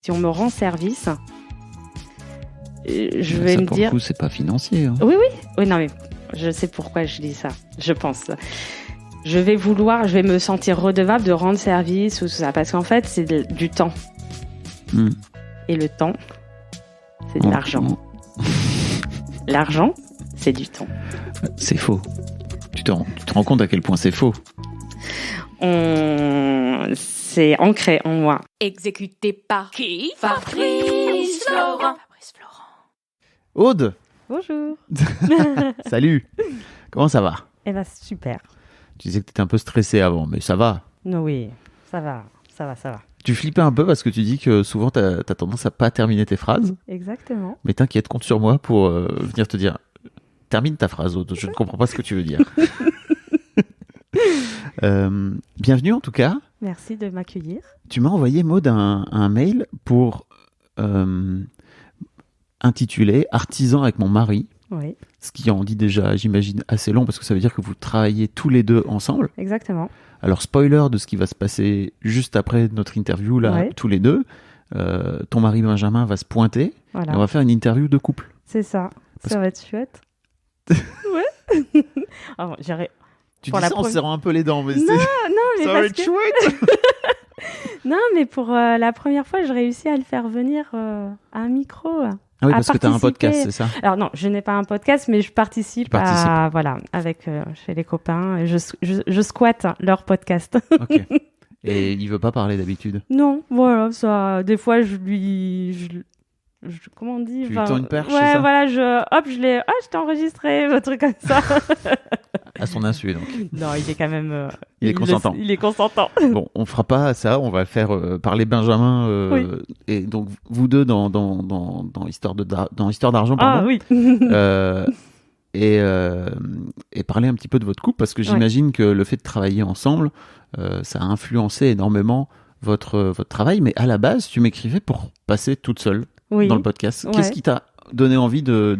si on me rend service, je vais ça, me pour dire... le coup, c'est pas financier. Hein. Oui, non, mais je sais pourquoi je dis ça, je pense. Je vais me sentir redevable de rendre service ou tout ça, parce qu'en fait, c'est du temps. Et le temps, c'est de l'argent. L'argent, c'est du temps. C'est faux. Tu te rends compte à quel point c'est faux. C'est ancré en moi. Exécuté par qui? Fabrice Florent. Aude. Bonjour. Salut. Comment ça va? Eh ben, super. Tu disais que tu étais un peu stressé avant, mais ça va. Non, oui, ça va. Tu flippais un peu parce que tu dis que souvent tu as tendance à pas terminer tes phrases. Exactement. Mais t'inquiète, compte sur moi pour venir te dire termine ta phrase, Aude. Je ne comprends pas ce que tu veux dire. Bienvenue en tout cas. Merci de m'accueillir. Tu m'as envoyé, Maud, un mail pour intitulé Artisan avec mon mari. Oui. Ce qui en dit déjà, j'imagine, assez long parce que ça veut dire que vous travaillez tous les deux ensemble. Exactement. Alors, spoiler de ce qui va se passer juste après notre interview, là, Ouais. tous les deux. Ton mari Benjamin va se pointer Voilà. et on va faire une interview de couple. C'est ça. Parce Ça va être chouette. Ouais. Alors, j'irai... Tu Pour dis la ça en première- serrant un peu les dents, mais Non, mais ça va parce être que... chouette. Non, mais pour la première fois, je réussis à le faire venir à un micro. Ah oui, à parce que tu as un participer. podcast, c'est ça? Alors non, je n'ai pas un podcast, mais je participe, Tu participes. avec chez les copains. Je squatte leur podcast. Ok. Et il veut pas parler d'habitude. Non, voilà, ça. Des fois, comment on dit? Tu lui tends une perche, c'est Ouais, ça voilà, je t'ai enregistré, un truc comme ça. À son insu, donc. Non, il est quand même. Il est consentant. Il est consentant. Bon, on fera pas ça, on va faire parler Benjamin Oui. et donc vous deux dans Histoire d'argent, Ah pardon. oui. Et parler un petit peu de votre couple parce que j'imagine que le fait de travailler ensemble, ça a influencé énormément votre travail. Mais à la base, tu m'écrivais pour passer toute seule Oui. dans le podcast. Ouais. Qu'est-ce qui t'a donné envie de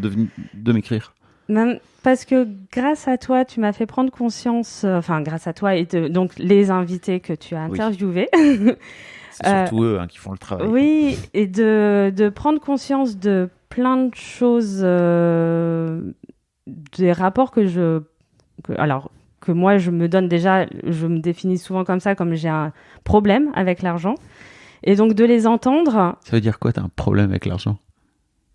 m'écrire? Même parce que grâce à toi, tu m'as fait prendre conscience, grâce à toi et donc les invités que tu as interviewés. C'est surtout eux qui font le travail. Oui, et de prendre conscience de plein de choses, des rapports que moi je me donne déjà, je me définis souvent comme ça, comme j'ai un problème avec l'argent. Et donc de les entendre. Ça veut dire quoi, t'as un problème avec l'argent?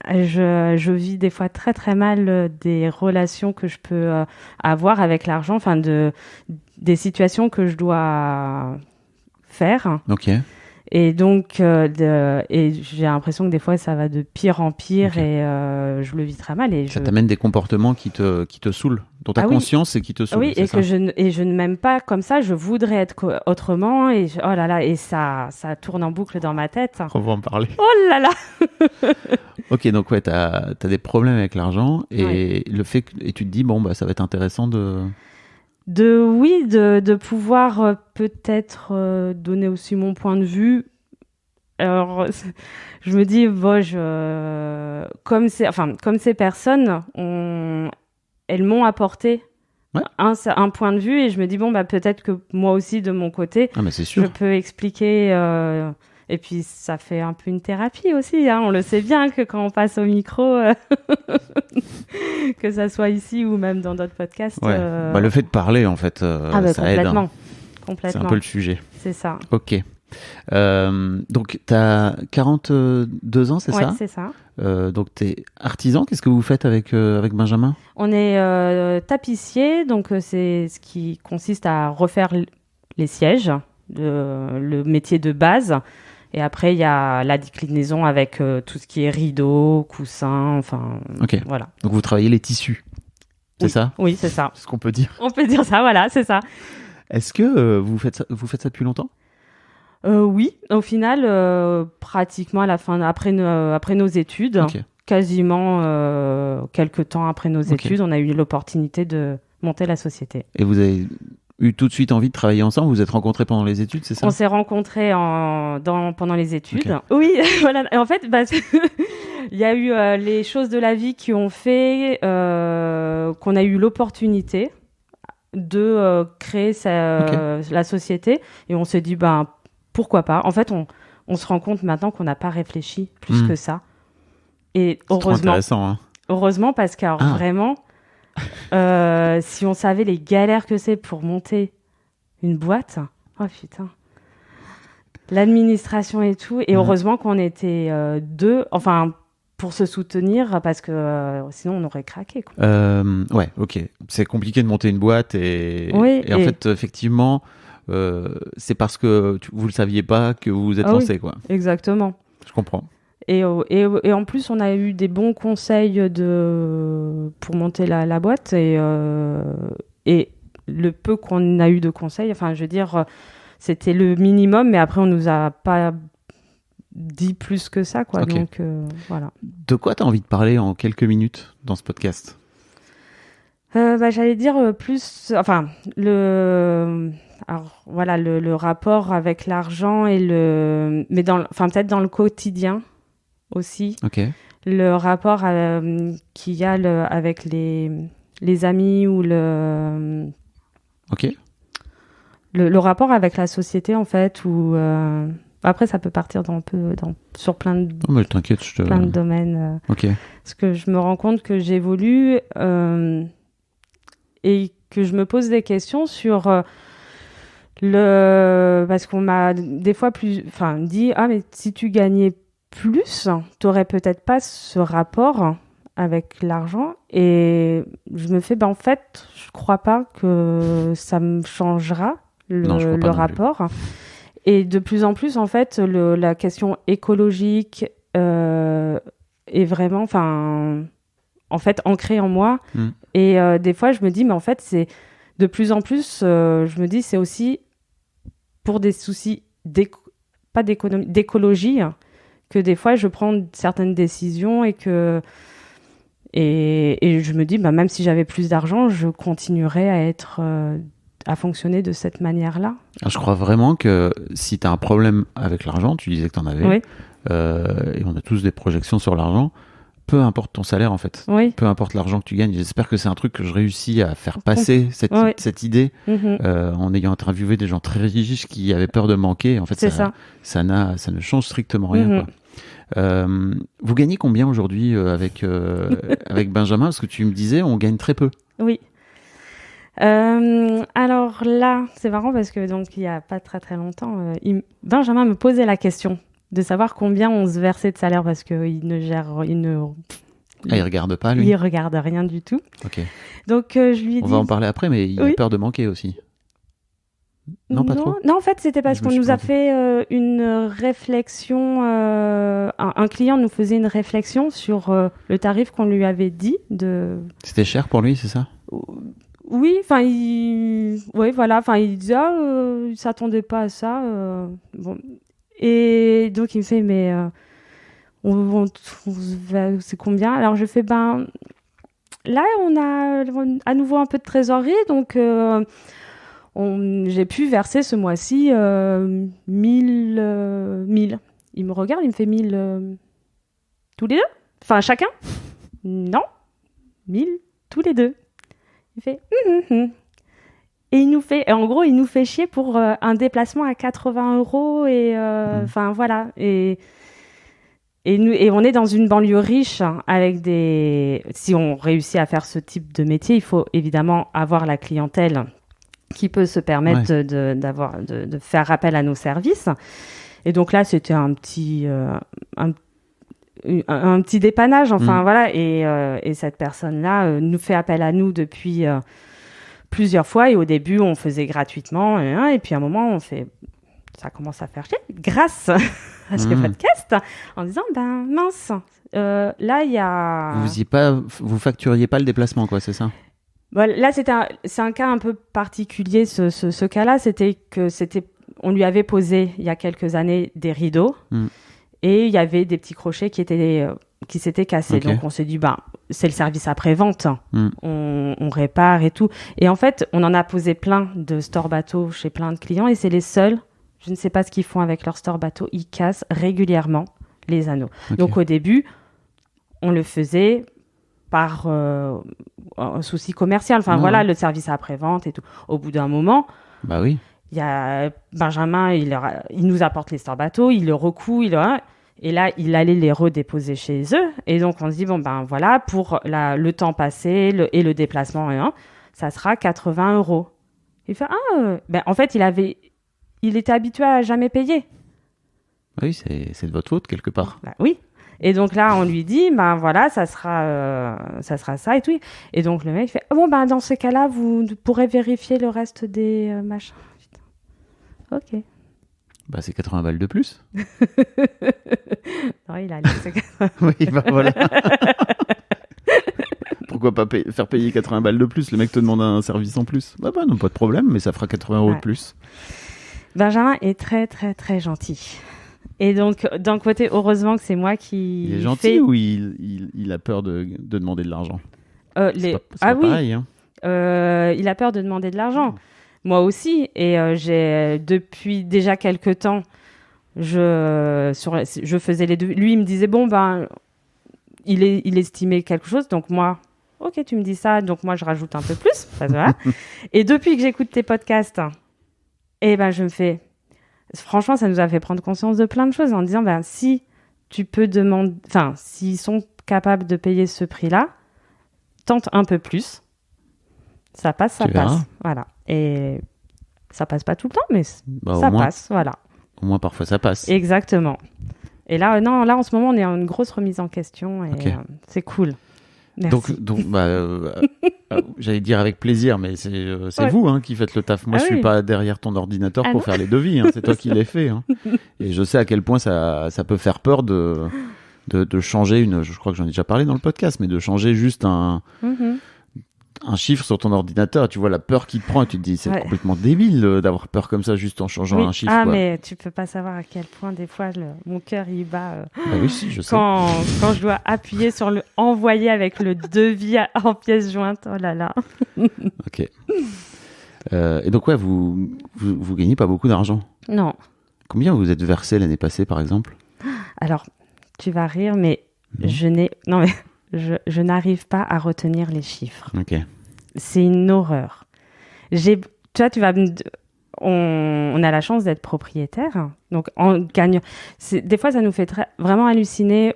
Je vis des fois très très mal des relations que je peux avoir avec l'argent, des situations que je dois faire. Ok. Et donc, et j'ai l'impression que des fois ça va de pire en pire et je le vis très mal. Et ça t'amène des comportements qui te saoulent, dont t'as conscience et qui te saoulent. Oui, et je ne m'aime pas comme ça. Je voudrais être autrement et oh là là, et ça tourne en boucle dans ma tête. On va en parler. Oh là là. Ok, donc ouais, t'as des problèmes avec l'argent et le fait que, et tu te dis bon bah ça va être intéressant de pouvoir peut-être donner aussi mon point de vue. Alors, je me dis, comme ces personnes, elles m'ont apporté un point de vue et je me dis, peut-être que moi aussi, de mon côté, c'est sûr. je peux expliquer. Et puis, ça fait un peu une thérapie aussi. Hein. On le sait bien que quand on passe au micro, que ça soit ici ou même dans d'autres podcasts. Le fait de parler, en fait, ça aide. Hein. Complètement. C'est un peu le sujet. C'est ça. Ok. Donc, tu as 42 ans, c'est ça? Oui, c'est ça. Donc, tu es artisan. Qu'est-ce que vous faites avec Benjamin? On est tapissier. Donc, c'est ce qui consiste à refaire les sièges, le métier de base. Et après, il y a la déclinaison avec tout ce qui est rideaux, coussins, voilà. Donc, vous travaillez les tissus, c'est ça? Oui, c'est ça. C'est ce qu'on peut dire. On peut dire ça, voilà, c'est ça. Est-ce que vous faites ça depuis longtemps? Oui, au final, pratiquement à la fin, après nos études, quasiment quelques temps après nos études, on a eu l'opportunité de monter la société. Et vous avez eu tout de suite envie de travailler ensemble? Vous vous êtes rencontrés pendant les études, c'est ça? On s'est rencontrés pendant les études. Oui, voilà. Et en fait, il y a eu les choses de la vie qui ont fait qu'on a eu l'opportunité de créer la société. Et on s'est dit, pourquoi pas? En fait, on se rend compte maintenant qu'on n'a pas réfléchi plus que ça. Et c'est trop intéressant, hein. Heureusement, parce que vraiment, si on savait les galères que c'est pour monter une boîte, oh putain, l'administration et tout, et heureusement qu'on était deux, enfin, pour se soutenir, parce que sinon on aurait craqué, quoi. Ouais, ok. C'est compliqué de monter une boîte et en fait, effectivement, c'est parce que vous le saviez pas que vous vous êtes lancé, quoi. Exactement. Je comprends. Et en plus, on a eu des bons conseils pour monter la boîte et le peu qu'on a eu de conseils, enfin, je veux dire, c'était le minimum, mais après, on nous a pas dit plus que ça, quoi. Okay. Donc, voilà. De quoi tu as envie de parler en quelques minutes dans ce podcast ? J'allais dire plus, enfin, le rapport avec l'argent et mais peut-être dans le quotidien aussi. Ok. Le rapport qu'il y a avec les amis ou Ok. Le rapport avec la société, en fait, ou après, ça peut partir sur plein de, non, mais t'inquiète, plein de domaines. Ok. Parce que je me rends compte que j'évolue et que je me pose des questions sur parce qu'on m'a des fois dit mais si tu gagnais plus, t'aurais peut-être pas ce rapport avec l'argent. Et je me fais en fait, je crois pas que ça me changera le rapport. Et de plus en plus, en fait, la question écologique est vraiment, en fait, ancrée en moi. Et des fois, je me dis, mais en fait, c'est de plus en plus, je me dis, c'est aussi pour des soucis d'écologie que des fois, je prends certaines décisions et je me dis, même si j'avais plus d'argent, je continuerais à fonctionner de cette manière-là. Je crois vraiment que si tu as un problème avec l'argent, tu disais que tu en avais, et on a tous des projections sur l'argent, peu importe ton salaire en fait, peu importe l'argent que tu gagnes, j'espère que c'est un truc que je réussis à faire passer cette idée en ayant interviewé des gens très riches qui avaient peur de manquer. En fait, ça ne change strictement rien, quoi. Vous gagnez combien aujourd'hui avec Benjamin ? Parce que tu me disais, on gagne très peu. Oui. Alors là, c'est marrant parce que donc il y a pas très très longtemps, Benjamin me posait la question de savoir combien on se versait de salaire parce que il regarde pas, lui. Il regarde rien du tout. Ok. Donc je lui ai dit. On va en parler après, mais il a peur de manquer aussi. Non, pas trop. Non, en fait, c'était parce qu'on nous a fait une réflexion. Un client nous faisait une réflexion sur le tarif qu'on lui avait dit de. C'était cher pour lui, c'est ça ? Oui, il disait il s'attendait pas à ça. Bon. Et donc il me fait mais c'est combien ? Alors je fais là on a à nouveau un peu de trésorerie donc j'ai pu verser ce mois-ci 1000. Il me regarde, il me fait 1000 tous les deux ? Enfin chacun ? Non, 1000 tous les deux. Il fait et en gros il nous fait chier pour un déplacement à 80 € et voilà et on est dans une banlieue riche avec si on réussit à faire ce type de métier, il faut évidemment avoir la clientèle qui peut se permettre de faire appel à nos services. Et donc là c'était un petit dépannage, voilà, et cette personne-là nous fait appel à nous depuis plusieurs fois, et au début on faisait gratuitement, et puis à un moment ça commence à faire chier, grâce à ce podcast, en disant mince, là il y a... Vous facturiez pas le déplacement, quoi, c'est ça ? Là c'est un cas un peu particulier, ce cas-là, on lui avait posé il y a quelques années des rideaux. Et il y avait des petits crochets qui s'étaient cassés. Okay. Donc, on s'est dit, c'est le service après-vente. On répare et tout. Et en fait, on en a posé plein de store bateaux chez plein de clients. Et c'est les seuls, je ne sais pas ce qu'ils font avec leur store bateau, ils cassent régulièrement les anneaux. Okay. Donc, au début, on le faisait par un souci commercial. Voilà, le service après-vente et tout. Au bout d'un moment... Bah oui. il y a Benjamin, il nous apporte les stores-bateaux, il le recoue, et là, il allait les redéposer chez eux. Et donc, on se dit, bon, ben voilà, pour le temps passé et le déplacement, ça sera 80 €. Il fait, en fait, il était habitué à jamais payer. Oui, c'est de votre faute, quelque part. Bah, oui. Et donc là, on lui dit, ben voilà, ça sera ça et tout. Et donc, le mec fait, dans ce cas-là, vous pourrez vérifier le reste des machins. Putain. Ok. Bah, c'est 80 balles de plus. Non, il a laissé 80. Oui, bah voilà. Pourquoi pas faire payer 80 balles de plus? Le mec te demande un service en plus. Bah non, pas de problème, mais ça fera 80 € de plus. Benjamin est très, très, très gentil. Et donc, d'un côté, heureusement que c'est moi qui. Il est gentil ou il a peur de demander de l'argent? C'est pas pareil, hein. Il a peur de demander de l'argent. Moi aussi. Et j'ai, depuis déjà quelques temps, je faisais les devis. Lui, il me disait, il estimait quelque chose. Donc, moi, ok, tu me dis ça. Donc, moi, je rajoute un peu plus. Voilà. Et depuis que j'écoute tes podcasts, je me fais. Franchement, ça nous a fait prendre conscience de plein de choses en disant, si tu peux demander, s'ils sont capables de payer ce prix-là, tente un peu plus. Ça passe, ça passe. Voilà. Et ça passe pas tout le temps, mais ça passe. Voilà. Au moins, parfois, ça passe. Exactement. Et là, en ce moment, on est en une grosse remise en question et c'est cool. Merci. Donc j'allais dire avec plaisir, mais c'est vous qui faites le taf. Moi, je suis pas derrière ton ordinateur pour faire les devis. C'est toi qui les fais. Et je sais à quel point ça peut faire peur de changer je crois que j'en ai déjà parlé dans le podcast, mais de changer juste un chiffre sur ton ordinateur. Tu vois la peur qui te prend et tu te dis, c'est complètement débile d'avoir peur comme ça juste en changeant un chiffre. Mais tu peux pas savoir à quel point des fois mon cœur il bat oui, si, je sais. Quand je dois appuyer sur le envoyer avec le devis en pièces jointes. Oh là là. Ok. Et donc vous gagnez pas beaucoup d'argent? Non. Combien vous êtes versé l'année passée, par exemple? Alors, tu vas rire, mais je n'arrive pas à retenir les chiffres. Ok. C'est une horreur. On a la chance d'être propriétaire, donc on gagne. Des fois, ça nous fait vraiment halluciner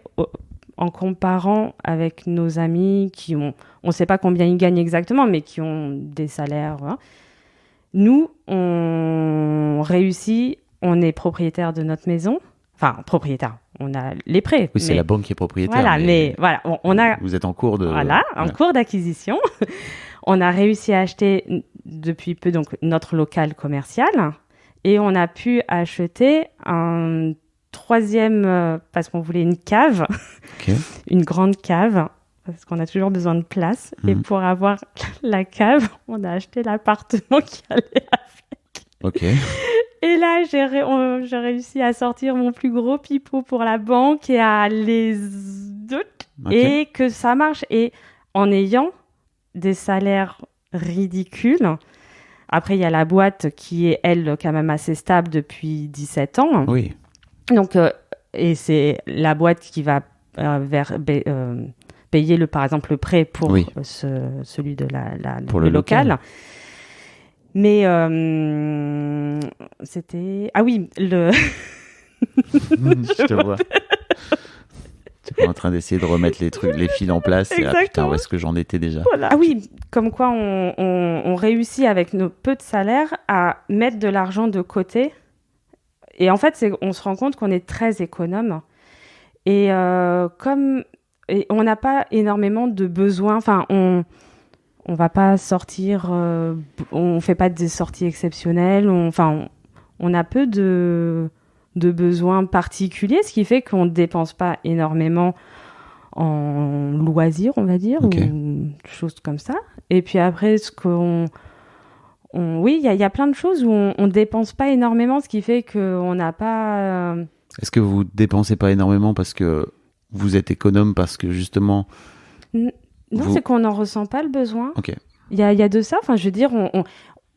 en comparant avec nos amis on ne sait pas combien ils gagnent exactement, mais qui ont des salaires. Nous, on réussit, on est propriétaire de notre maison. Enfin, propriétaire. On a les prêts. Oui, c'est la banque qui est propriétaire. Voilà, mais voilà, on a. Vous êtes en cours de. Voilà, en cours d'acquisition. On a réussi à acheter depuis peu donc notre local commercial et on a pu acheter un troisième parce qu'on voulait une cave, une grande cave parce qu'on a toujours besoin de place. Et pour avoir la cave, on a acheté l'appartement qui allait avec. Ok. Et là, j'ai réussi à sortir mon plus gros pipeau pour la banque et à les et que ça marche. Et en ayant des salaires ridicules. Après, il y a la boîte qui est, elle, quand même assez stable depuis 17 ans. Oui. Donc, et c'est la boîte qui va payer, par exemple, le prêt pour celui de le local. Mais c'était... Ah oui, Je te vois. Tu es en train d'essayer de remettre les fils en place. Et là, putain, où est-ce que j'en étais déjà? Voilà. Ah oui, comme quoi on réussit avec nos peu de salaire à mettre de l'argent de côté. Et en fait, on se rend compte qu'on est très économe. Et on n'a pas énormément de besoins. Enfin, on va pas sortir, on fait pas des sorties exceptionnelles. On a peu de besoins particuliers, ce qui fait qu'on ne dépense pas énormément en loisirs, on va dire, ou choses comme ça. Et puis après, oui, il y a plein de choses où on ne dépense pas énormément, ce qui fait qu'on n'a pas... Est-ce que vous ne dépensez pas énormément parce que vous êtes économe, parce que justement... Non, c'est qu'on n'en ressent pas le besoin. Ok. Il y a de ça. Enfin, je veux dire,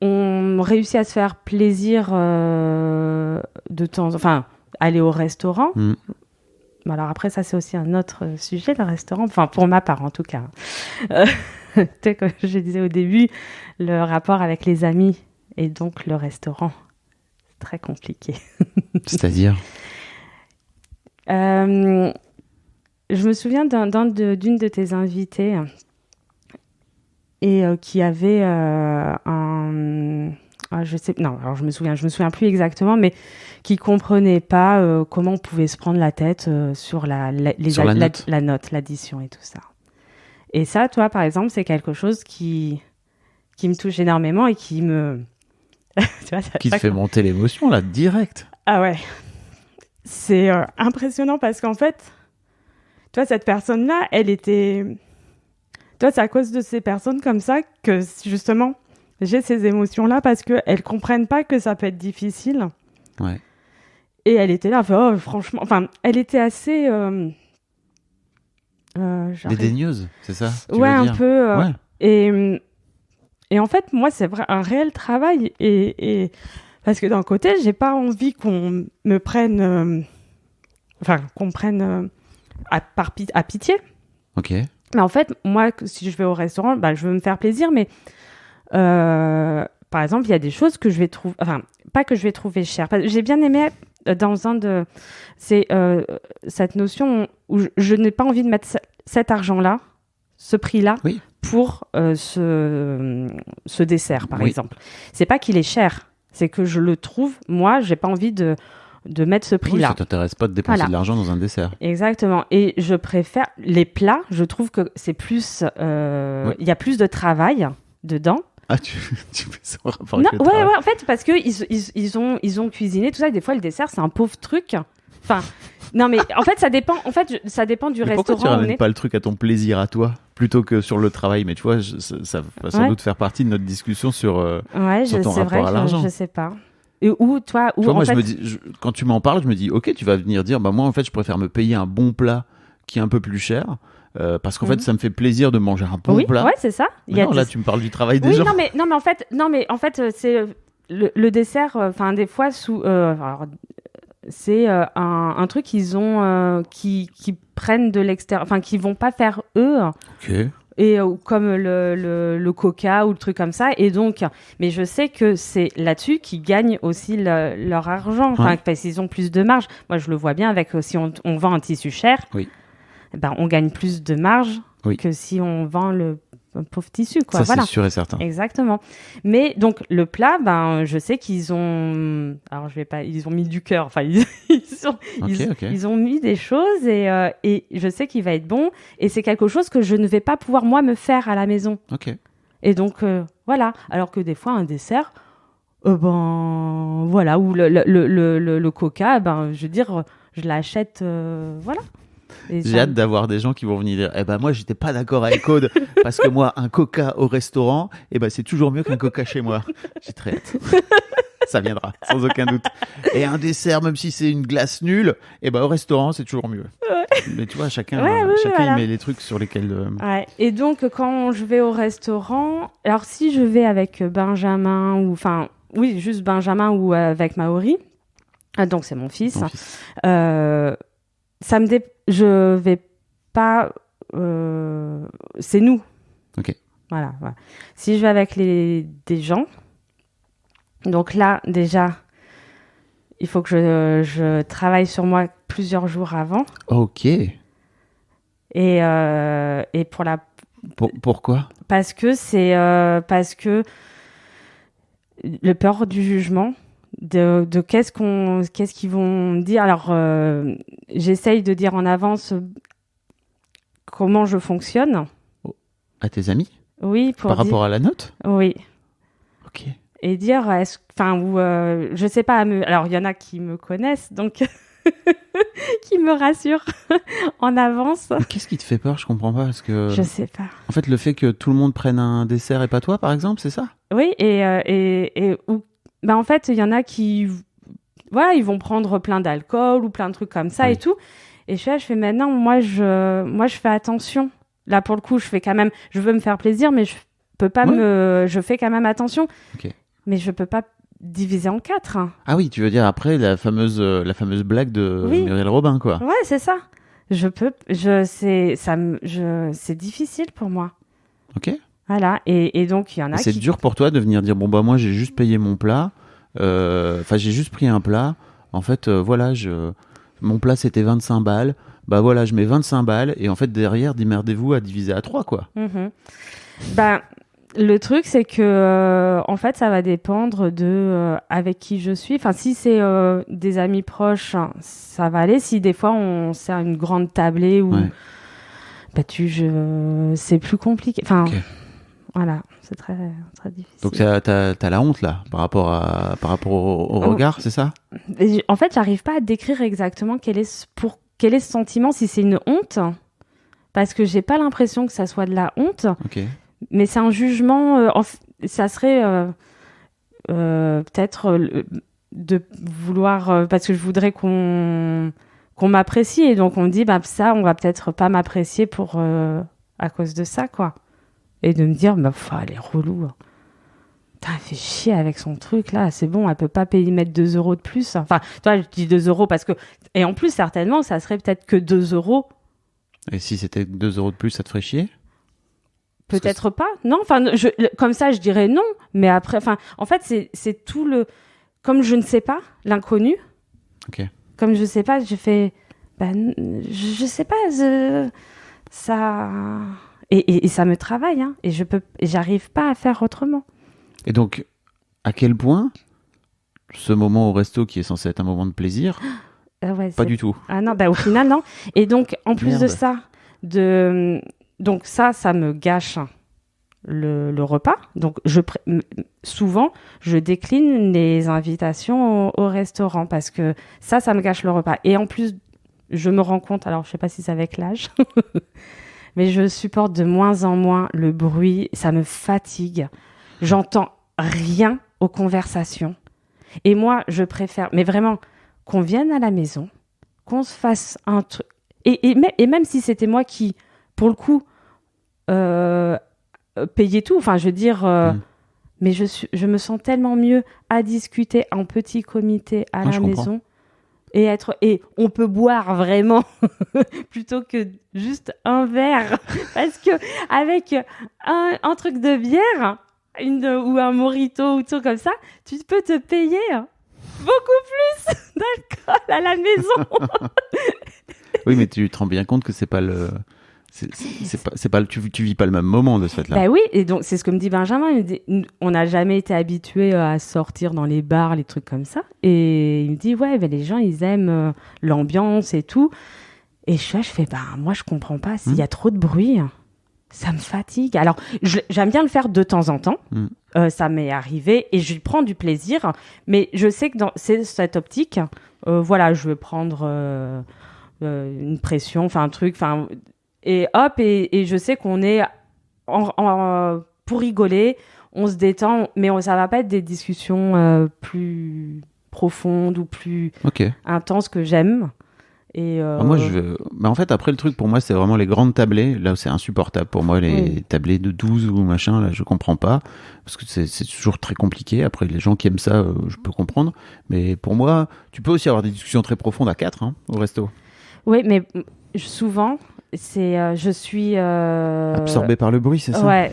on réussit à se faire plaisir de temps... Enfin, aller au restaurant. Alors après, ça, c'est aussi un autre sujet, le restaurant. Enfin, pour ma part, en tout cas. Comme je disais au début, le rapport avec les amis et donc le restaurant. très compliqué. C'est-à-dire Je me souviens d'une de tes invitées et qui avait je me souviens plus exactement, mais qui comprenait pas comment on pouvait se prendre la tête sur la note, l'addition et tout ça. Et ça, toi, par exemple, c'est quelque chose qui me touche énormément et qui me... tu vois, qui te fait monter l'émotion, là, direct. Ah ouais. C'est impressionnant parce qu'en fait, toi, cette personne-là, elle était... Toi, c'est à cause de ces personnes comme ça que, justement, j'ai ces émotions-là parce qu'elles comprennent pas que ça peut être difficile. Ouais. Et elle était là, franchement... Enfin, elle était assez... dédaigneuse, c'est ça? Ouais, un peu. Ouais. Et en fait, moi, c'est un réel travail. Et parce que d'un côté, j'ai pas envie qu'on me prenne... qu'on me prenne à pitié. Ok. Mais en fait, moi, si je vais au restaurant, je veux me faire plaisir, mais par exemple, il y a des choses que je vais trouver... Enfin, pas que je vais trouver chères. J'ai bien aimé dans un de... C'est cette notion où je n'ai pas envie de mettre cet argent-là, ce prix-là, oui. pour ce dessert, par exemple. C'est pas qu'il est cher, c'est que je le trouve... Moi, j'ai pas envie de mettre ce prix-là. Oui, ça t'intéresse pas de dépenser de l'argent dans un dessert. Exactement. Et je préfère les plats. Je trouve que c'est plus... Il y a plus de travail dedans. Ah, tu fais ça en rapport avec le travail. Ouais, en fait, parce que ils ont cuisiné tout ça. Et des fois, le dessert, c'est un pauvre truc. Enfin, non, mais en fait, ça dépend. En fait, ça dépend du restaurant. Pourquoi tu ramènes pas le truc à ton plaisir à toi plutôt que sur le travail? Mais tu vois, ça va sans doute faire partie de notre discussion sur ton rapport à l'argent. Je sais pas. Et toi, moi, je me dis, quand tu m'en parles, je me dis, ok, tu vas venir dire, moi, en fait, je préfère me payer un bon plat qui est un peu plus cher. Parce qu'en fait, ça me fait plaisir de manger un bon plat. Ouais, c'est ça. Là, tu me parles du travail des gens. Non, mais en fait, c'est le dessert. Enfin, des fois, c'est un truc qu'ils ont, qui prennent de l'extérieur, enfin, qui vont pas faire eux. Ok. Et comme le coca ou le truc comme ça. Et donc, mais je sais que c'est là-dessus qu'ils gagnent aussi leur argent, parce qu'ils ont plus de marge. Moi, je le vois bien avec si on vend un tissu cher. Oui. On gagne plus de marge que si on vend le pauvre tissu, quoi. Ça, c'est sûr et certain. Exactement. Mais donc le plat, je sais qu'ils ont, alors ils ont mis du cœur. Enfin, ils ont mis des choses et je sais qu'il va être bon. Et c'est quelque chose que je ne vais pas pouvoir moi me faire à la maison. Ok. Et donc voilà. Alors que des fois un dessert, voilà, ou le coca, je veux dire, je l'achète, voilà. J'ai hâte d'avoir des gens qui vont venir dire moi j'étais pas d'accord avec Aude parce que moi un coca au restaurant c'est toujours mieux qu'un coca chez moi. J'ai très hâte. Ça viendra sans aucun doute. Et un dessert, même si c'est une glace nulle, au restaurant c'est toujours mieux. Mais tu vois, chacun il met les trucs sur lesquels Et donc quand je vais au restaurant, alors si je vais avec Benjamin juste Benjamin ou avec Maori, donc c'est mon fils. Je vais pas... c'est nous. Ok. Voilà. Si je vais avec des gens, donc là, déjà, il faut que je travaille sur moi plusieurs jours avant. Ok. Et pour la... Pourquoi ? Parce que c'est... parce que le peur du jugement... de qu'est-ce qu'ils vont dire. Alors j'essaye de dire en avance comment je fonctionne à tes amis. Oui, par rapport à la note. Oui. Ok. Et dire je sais pas, alors il y en a qui me connaissent donc qui me rassurent en avance. Mais qu'est-ce qui te fait peur? Je comprends pas parce que je sais pas. En fait, le fait que tout le monde prenne un dessert et pas toi, par exemple, c'est ça? Oui, en fait, il y en a qui, ils vont prendre plein d'alcool ou plein de trucs comme ça et tout. Et je fais maintenant, moi, je fais attention. Là, pour le coup, je veux me faire plaisir, mais je peux pas je fais quand même attention. Okay. Mais je peux pas diviser en 4. Ah oui, tu veux dire après la fameuse blague de Muriel Robin, quoi. Ouais, c'est ça. C'est difficile pour moi. Ok. Voilà, et donc il y en a c'est dur pour toi de venir dire moi j'ai juste payé mon plat, Enfin, j'ai juste pris un plat. En fait, voilà, mon plat c'était 25 balles. Bah voilà, je mets 25 balles et en fait derrière, démerdez-vous à diviser à 3 quoi. Ben, le truc c'est que en fait ça va dépendre de avec qui je suis. Enfin si c'est des amis proches, ça va aller. Si des fois on sert une grande tablée ou c'est plus compliqué. Enfin voilà, c'est très très difficile. Donc t'as la honte là par rapport au regard, c'est ça? En fait, j'arrive pas à décrire exactement quel est ce sentiment, si c'est une honte, parce que j'ai pas l'impression que ça soit de la honte, mais c'est un jugement, ça serait peut-être de vouloir, parce que je voudrais qu'on m'apprécie, et donc on me dit, bah ça, on va peut-être pas m'apprécier à cause de ça, quoi. Et de me dire, bah, elle est relou. Putain, elle fait chier avec son truc, là, c'est bon, elle peut pas mettre 2 € de plus. Enfin, toi, je dis 2 € parce que... Et en plus, certainement, ça serait peut-être que 2 €. Et si c'était 2 € de plus, ça te ferait chier? Peut-être pas, non. Enfin, comme ça, je dirais non. Mais après, enfin, en fait, c'est tout le... Comme je ne sais pas, l'inconnu. Comme je sais pas, je fais... je sais pas, ça... Et ça me travaille, hein. Et j'arrive pas à faire autrement. Et donc, à quel point ce moment au resto qui est censé être un moment de plaisir, pas du tout. Ah non, au final, non. Et donc, en plus de ça, donc ça me gâche le repas. Donc, souvent, je décline les invitations au restaurant parce que ça me gâche le repas. Et en plus, je me rends compte, alors je sais pas si c'est avec l'âge, mais je supporte de moins en moins le bruit. Ça me fatigue. J'entends rien aux conversations. Et moi, je préfère, mais vraiment, qu'on vienne à la maison, qu'on se fasse un truc. Et même si c'était moi qui, pour le coup, payais tout, enfin, je veux dire, mais je me sens tellement mieux à discuter en petit comité à la maison. Et on peut boire vraiment plutôt que juste un verre. Parce que avec un truc de bière, ou un mojito ou tout comme ça, tu peux te payer beaucoup plus d'alcool à la maison. Oui, mais tu te rends bien compte que c'est pas le... tu vis pas le même moment de ce fait-là. Bah oui, et donc c'est ce que me dit Benjamin. Il me dit, on n'a jamais été habitués à sortir dans les bars, les trucs comme ça. Et il me dit, ouais, les gens, ils aiment l'ambiance et tout. Et je fais, moi, je comprends pas. S'il y a trop de bruit, ça me fatigue. Alors, j'aime bien le faire de temps en temps. Ça m'est arrivé et je prends du plaisir. Mais je sais que dans cette optique, voilà, je veux prendre une pression, enfin un truc, enfin... Et hop, et je sais qu'on est pour rigoler, on se détend, mais ça va pas être des discussions plus profondes ou plus intenses que j'aime. Et moi, en fait, après, le truc pour moi, c'est vraiment les grandes tablées. Là, c'est insupportable pour moi, les tablées de 12 ou machin. Là, je comprends pas parce que c'est toujours très compliqué. Après, les gens qui aiment ça, je peux comprendre. Mais pour moi, tu peux aussi avoir des discussions très profondes à 4 au resto. Oui, mais souvent, je suis absorbée par le bruit, c'est ça? Ouais,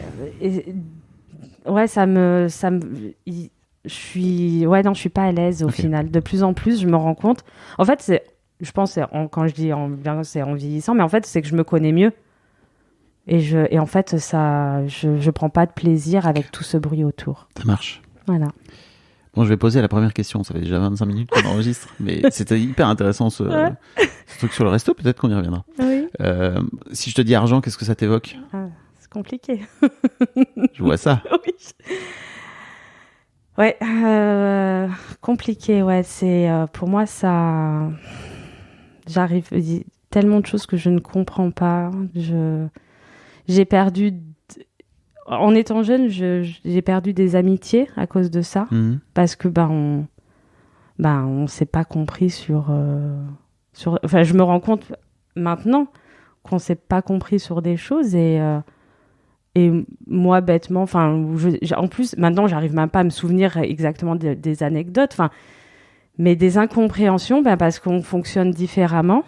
je suis pas à l'aise au final. De plus en plus, je me rends compte. En fait, je pense, quand je dis c'est en vieillissant, mais en fait, c'est que je me connais mieux. Et en fait, je prends pas de plaisir avec tout ce bruit autour. Ça marche. Voilà. Bon, je vais poser la première question. Ça fait déjà 25 minutes qu'on enregistre, mais c'était hyper intéressant ce truc sur le resto. Peut-être qu'on y reviendra. Oui. Si je te dis argent, qu'est-ce que ça t'évoque? C'est compliqué. Je vois ça. Oui. Ouais, compliqué. Ouais, c'est pour moi ça. J'arrive tellement de choses que je ne comprends pas. J'ai perdu. En étant jeune, j'ai perdu des amitiés à cause de ça, parce que on s'est pas compris sur. Enfin, je me rends compte maintenant qu'on s'est pas compris sur des choses et moi bêtement, enfin, en plus maintenant, j'arrive même pas à me souvenir exactement des anecdotes, enfin, mais des incompréhensions, parce qu'on fonctionne différemment,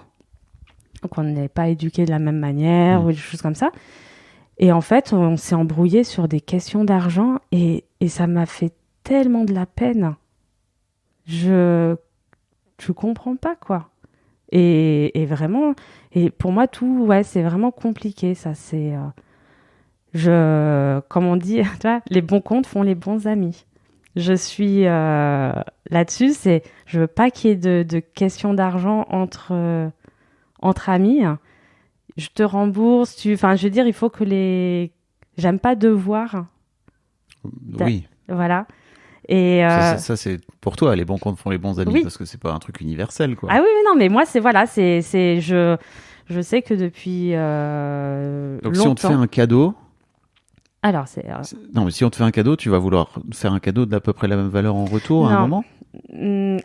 qu'on n'est pas éduqué de la même manière ou des choses comme ça. Et en fait, on s'est embrouillé sur des questions d'argent et ça m'a fait tellement de la peine. je comprends pas, quoi. Et vraiment, et pour moi, tout, ouais, c'est vraiment compliqué, ça. C'est, comme on dit, tu vois, les bons comptes font les bons amis. Je suis là-dessus, je veux pas qu'il y ait de questions d'argent entre amis. Je te rembourse, enfin, je veux dire, il faut que j'aime pas devoir. Oui. Voilà. Et ça, c'est pour toi, les bons comptes font les bons amis, parce que c'est pas un truc universel, quoi. Ah oui, non, mais moi, je sais que depuis Donc, longtemps... si on te fait un cadeau... Alors, Non, mais si on te fait un cadeau, tu vas vouloir faire un cadeau d'à peu près la même valeur en retour à un moment?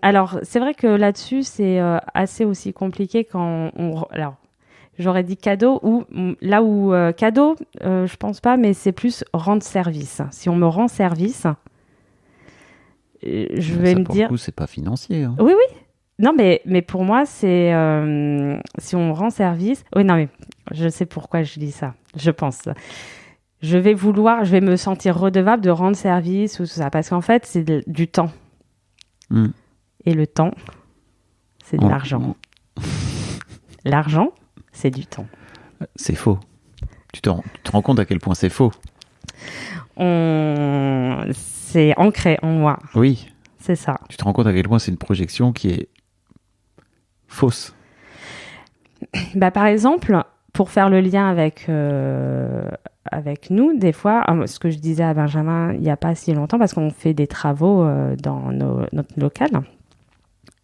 Alors, c'est vrai que là-dessus, c'est assez aussi compliqué quand alors, j'aurais dit cadeau, ou là où cadeau, je pense pas, mais c'est plus rendre service. Si on me rend service, je vais me dire... Pour le coup, c'est pas financier. Hein. Oui, oui. Non, mais pour moi, c'est... si on rend service... Oui, non, mais je sais pourquoi je dis ça, je pense. Je vais me sentir redevable de rendre service ou tout ça. Parce qu'en fait, c'est du temps. Et le temps, c'est de l'argent. L'argent, c'est du temps. C'est faux. Tu te rends compte à quel point c'est faux? C'est ancré en moi. Oui. C'est ça. Tu te rends compte à quel point c'est une projection qui est fausse? Par exemple, pour faire le lien avec nous, des fois, ce que je disais à Benjamin il n'y a pas si longtemps, parce qu'on fait des travaux dans notre local,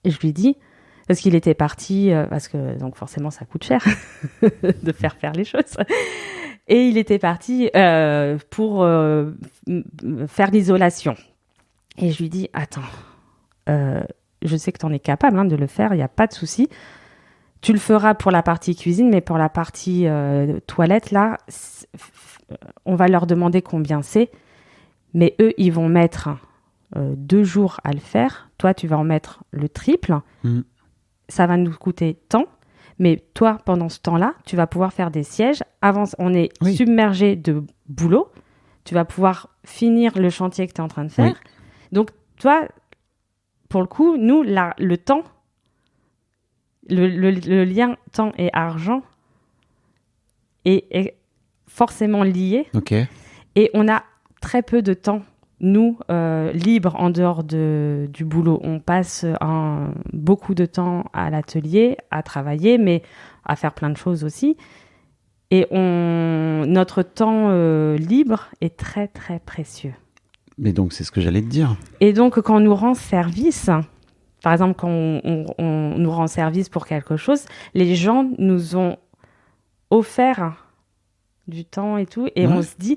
et je lui dis, parce qu'il était parti, parce que donc forcément ça coûte cher de faire les choses, et il était parti pour faire l'isolation. Et je lui dis, attends, je sais que tu en es capable de le faire, il n'y a pas de souci. Tu le feras pour la partie cuisine, mais pour la partie toilette, là, on va leur demander combien c'est. Mais eux, ils vont mettre 2 jours à le faire. Toi, tu vas en mettre le triple. Ça va nous coûter tant. Mais toi, pendant ce temps-là, tu vas pouvoir faire des sièges. Avant, on est submergé de boulot. Tu vas pouvoir finir le chantier que tu es en train de faire. Oui. Donc, toi, pour le coup, nous, le temps... Le lien temps et argent est forcément lié. Okay. Et on a très peu de temps, nous, libres en dehors du boulot. On passe beaucoup de temps à l'atelier, à travailler, mais à faire plein de choses aussi. Et notre temps libre est très, très précieux. Mais donc, c'est ce que j'allais te dire. Et donc, quand on nous rend service... Par exemple, quand on nous rend service pour quelque chose, les gens nous ont offert du temps et tout, et on se dit,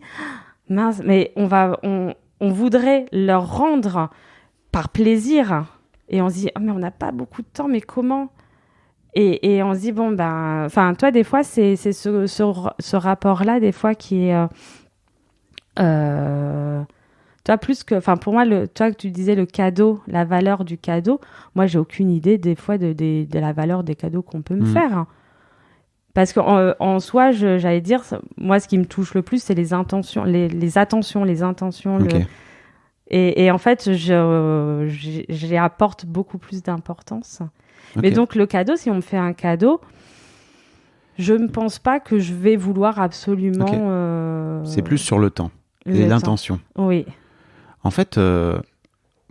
mince, mais on voudrait leur rendre par plaisir, et on se dit, mais on n'a pas beaucoup de temps, mais comment? Et on se dit, bon, enfin, toi, des fois, c'est ce rapport-là, des fois, qui est... toi, plus que, enfin, pour moi, toi que tu disais le cadeau, la valeur du cadeau, moi, j'ai aucune idée des fois de la valeur des cadeaux qu'on peut me faire. Parce qu'en soi, j'allais dire, moi, ce qui me touche le plus, c'est les intentions, les attentions, les intentions. Okay. Et en fait, j'y apporte beaucoup plus d'importance. Okay. Mais donc, le cadeau, si on me fait un cadeau, je ne pense pas que je vais vouloir absolument... Okay. C'est plus sur le temps et l'intention. Oui. En fait,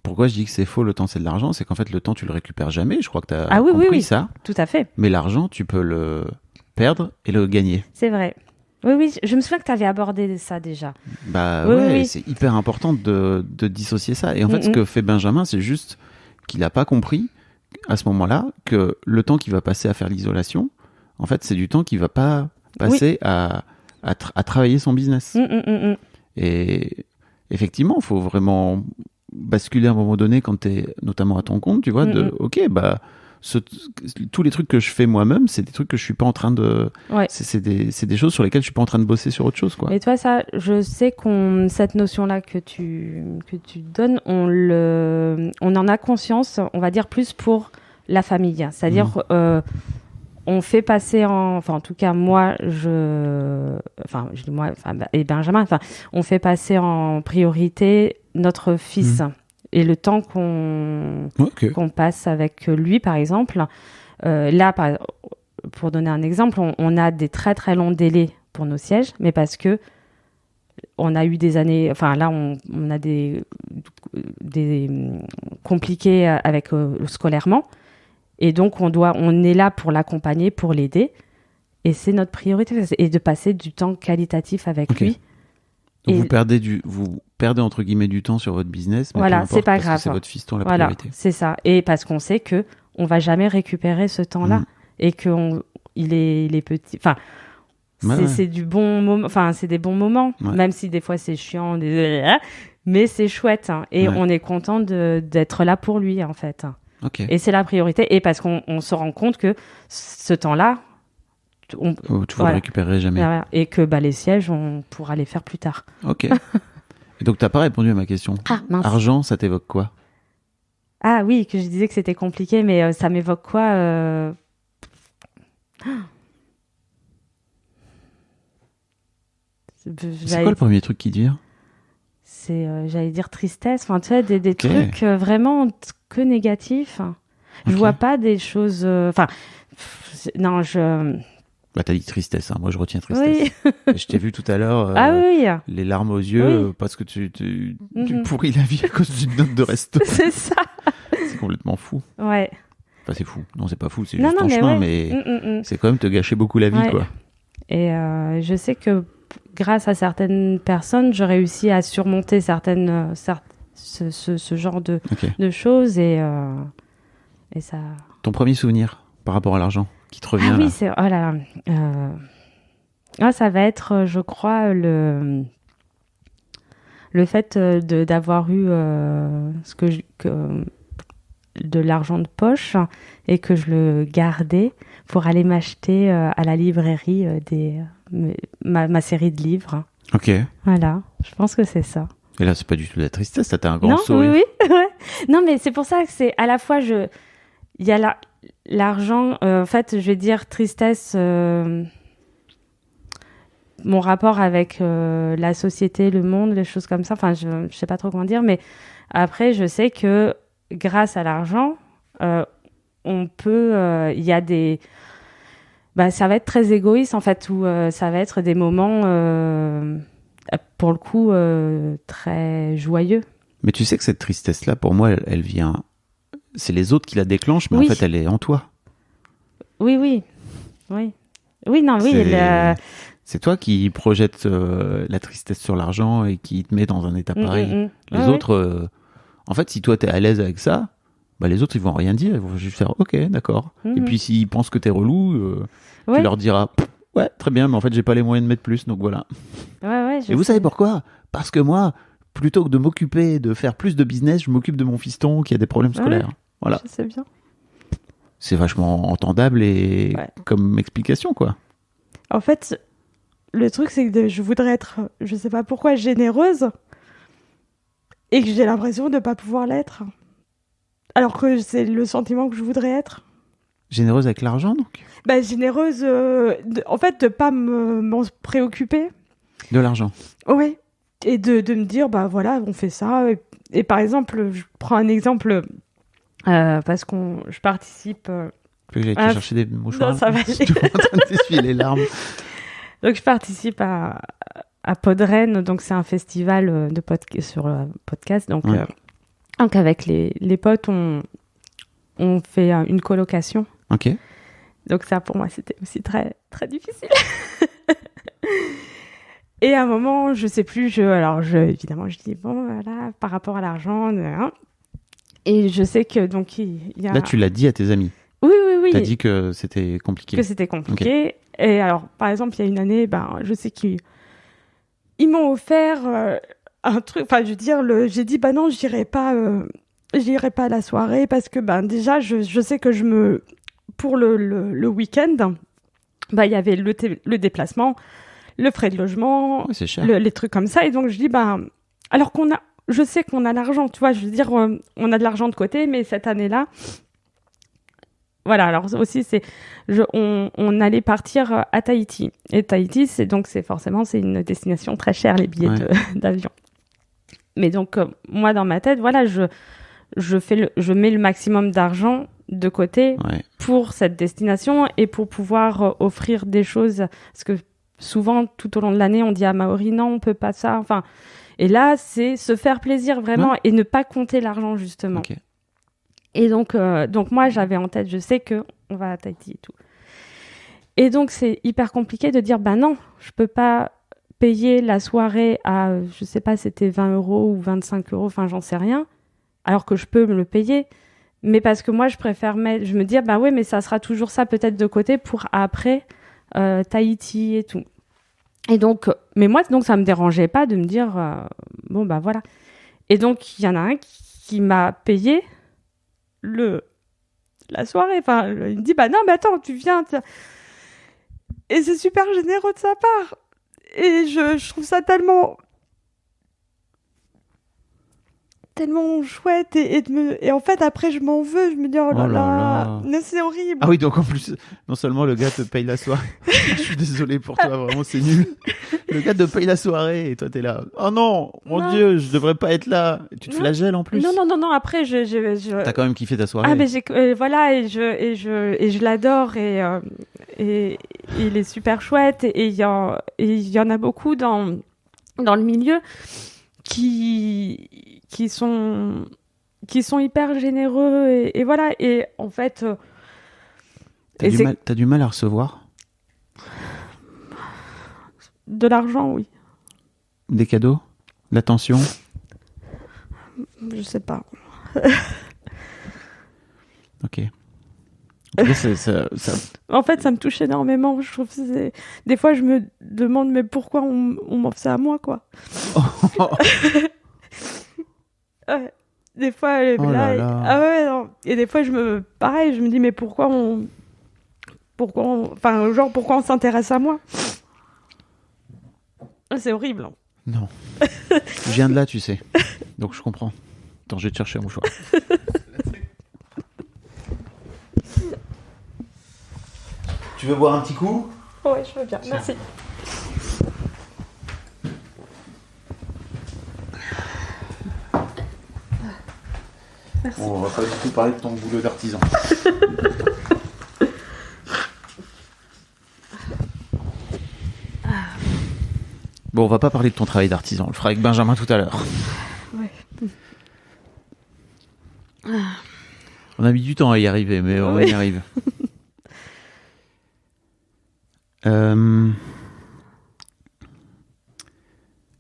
pourquoi je dis que c'est faux, le temps c'est de l'argent, c'est qu'en fait le temps tu le récupères jamais, je crois que tu as compris ça. Tout à fait. Mais l'argent tu peux le perdre et le gagner. C'est vrai. Oui, je me souviens que tu avais abordé ça déjà. Oui. C'est hyper important de dissocier ça. Et en fait ce que fait Benjamin, c'est juste qu'il n'a pas compris à ce moment-là que le temps qu'il va passer à faire l'isolation, en fait c'est du temps qu'il va pas passer à travailler son business. Et... effectivement, il faut vraiment basculer à un moment donné quand tu es notamment à ton compte, tu vois, tous les trucs que je fais moi-même, c'est des trucs que je suis pas en train de... Ouais. C'est des choses sur lesquelles je suis pas en train de bosser sur autre chose, quoi. Et toi, ça, je sais cette notion-là que tu donnes, on en a conscience, on va dire plus pour la famille. C'est-à-dire... on fait passer en tout cas moi et Benjamin, on fait passer en priorité notre fils. et le temps qu'on passe avec lui, par exemple. Là, pour donner un exemple, on a des très très longs délais pour nos sièges, mais parce que on a eu des années, enfin là on a des compliqués avec scolairement, et donc on est là pour l'accompagner, pour l'aider, et c'est notre priorité, et de passer du temps qualitatif avec lui. Donc vous perdez entre guillemets du temps sur votre business, mais voilà, c'est pas grave. C'est votre fiston la priorité. C'est ça, et parce qu'on sait que on va jamais récupérer ce temps-là, et que il est petit, enfin. C'est du bon moment, enfin c'est des bons moments, même si des fois c'est chiant, mais c'est chouette, hein, et on est content d'être là pour lui en fait. Et c'est la priorité, et parce qu'on se rend compte que ce temps-là, tu ne le récupérerais jamais. Et que les sièges, on pourra les faire plus tard. Ok. Et donc t'as pas répondu à ma question. Ah mince. Argent, ça t'évoque quoi? Ah oui, que je disais que c'était compliqué, mais ça m'évoque quoi C'est quoi le premier truc qui te vient? C'est, j'allais dire tristesse, enfin tu sais, des trucs vraiment que négatifs. Je vois pas des choses, enfin, non, Bah t'as dit tristesse, hein. Moi je retiens tristesse. Oui. Je t'ai vu tout à l'heure, les larmes aux yeux, parce que tu pourris la vie à cause d'une note de resto. C'est ça. C'est complètement fou. Ouais. Enfin c'est fou. Non c'est pas fou, c'est juste ton chemin, mais c'est quand même te gâcher beaucoup la vie, quoi. Et je sais que grâce à certaines personnes, je réussis à surmonter ce genre de choses, et ça. Ton premier souvenir par rapport à l'argent qui te revient? Ah oui, c'est ça va être, je crois, le fait d'avoir eu de l'argent de poche, et que je le gardais pour aller m'acheter à la librairie ma série de livres. Ok. Voilà, je pense que c'est ça. Et là, c'est pas du tout de la tristesse, ça t'a un grand sourire. Oui. Non, mais c'est pour ça que c'est à la fois il y a l'argent, en fait, je vais dire tristesse, mon rapport avec la société, le monde, les choses comme ça. Enfin, je sais pas trop comment dire, mais après, je sais que grâce à l'argent, on peut, il y a des, ça va être très égoïste en fait, où ça va être des moments, pour le coup, très joyeux. Mais tu sais que cette tristesse-là, pour moi, elle vient, c'est les autres qui la déclenchent, mais en fait, elle est en toi. Oui, non, oui. C'est toi qui projette la tristesse sur l'argent et qui te met dans un état pareil. Les autres, en fait, si toi t'es à l'aise avec ça, les autres ils vont rien dire, ils vont juste faire ok, d'accord. Et puis s'ils pensent que t'es relou, tu leur diras ouais, très bien, mais en fait j'ai pas les moyens de mettre plus, donc voilà. Et vous savez pourquoi? Parce que moi, plutôt que de m'occuper de faire plus de business, je m'occupe de mon fiston qui a des problèmes scolaires. Voilà. Je sais bien. C'est vachement entendable et comme explication, quoi. En fait, le truc, c'est que je voudrais être, je sais pas pourquoi, généreuse, et que j'ai l'impression de pas pouvoir l'être. Alors que c'est le sentiment que je voudrais être. Généreuse avec l'argent, donc? Généreuse, en fait, de pas m'en préoccuper. De l'argent? Oui. Et de me dire, voilà, on fait ça. Et par exemple, je prends un exemple, parce que je participe... J'ai été chercher des mouchoirs. Non, ça va aller. Je suis en train d'essuyer les larmes. Donc, je participe à Podren, donc c'est un festival sur podcast. Donc, donc avec les potes, on fait une colocation. Ok. Donc ça, pour moi, c'était aussi très, très difficile. Et à un moment, je sais plus, évidemment, je dis, bon, voilà, par rapport à l'argent, et je sais que, donc, il y a... Là, tu l'as dit à tes amis? Oui. T'as dit que c'était compliqué. Que c'était compliqué. Okay. Et alors, par exemple, il y a une année, je sais qu'ils m'ont offert un truc, enfin, je veux dire, j'ai dit, non, j'irai pas à la soirée, parce que, déjà, je sais que pour le week-end, il y avait le déplacement, le frais de logement, c'est cher. Les trucs comme ça. Et donc, je dis, alors je sais qu'on a l'argent, tu vois, je veux dire, on a de l'argent de côté, mais cette année-là, voilà, alors aussi, on allait partir à Tahiti. Et Tahiti, c'est forcément une destination très chère, les billets d'avion. Mais donc, moi, dans ma tête, voilà, je mets le maximum d'argent de côté pour cette destination et pour pouvoir offrir des choses. Parce que souvent, tout au long de l'année, on dit à Maori, non, on peut pas ça. Enfin, et là, c'est se faire plaisir vraiment et ne pas compter l'argent, justement. Okay. Et donc moi, j'avais en tête, je sais qu'on va à Tahiti et tout. Et donc, c'est hyper compliqué de dire, non, je peux pas payer la soirée à, je sais pas, c'était 20 € ou 25 €, enfin, j'en sais rien, alors que je peux me le payer. Mais parce que moi, je préfère je me dis, oui, mais ça sera toujours ça peut-être de côté pour après Tahiti et tout. Et donc, mais moi, donc, ça me dérangeait pas de me dire, voilà. Et donc, il y en a un qui m'a payé la soirée. Enfin, il me dit, non, mais attends, tu viens. Et c'est super généreux de sa part. Et je trouve ça tellement chouette et en fait après je m'en veux, je me dis oh là là, mais c'est horrible. Ah oui, donc en plus non seulement le gars te paye la soirée, je suis désolé pour toi, vraiment c'est nul. Le gars te paye la soirée et toi t'es là, oh non, mon Dieu, je devrais pas être là. Et tu te flagelles en plus. Non, après t'as quand même kiffé ta soirée. Ah mais voilà, et je l'adore et il est super chouette et il y en a beaucoup dans le milieu qui sont hyper généreux et voilà. Et en fait, t'as du mal à recevoir de l'argent, oui. Des cadeaux, l'attention. Je sais pas. Ok. Ça... En fait, ça me touche énormément. Je trouve que des fois, je me demande mais pourquoi on m'offre ça à moi, quoi. Ouais. Des fois, non. Et des fois, pareil, je me dis mais pourquoi on s'intéresse à moi. C'est horrible. Hein. Non. Je viens de là, tu sais. Donc je comprends. Attends, je vais te chercher un mouchoir. Tu veux boire un petit coup ? Ouais, je veux bien. Tiens. Merci. Merci. Bon, on va pas du tout parler de ton boulot d'artisan. Bon, on va pas parler de ton travail d'artisan. On le fera avec Benjamin tout à l'heure. Ouais. On a mis du temps à y arriver, mais on y arrive.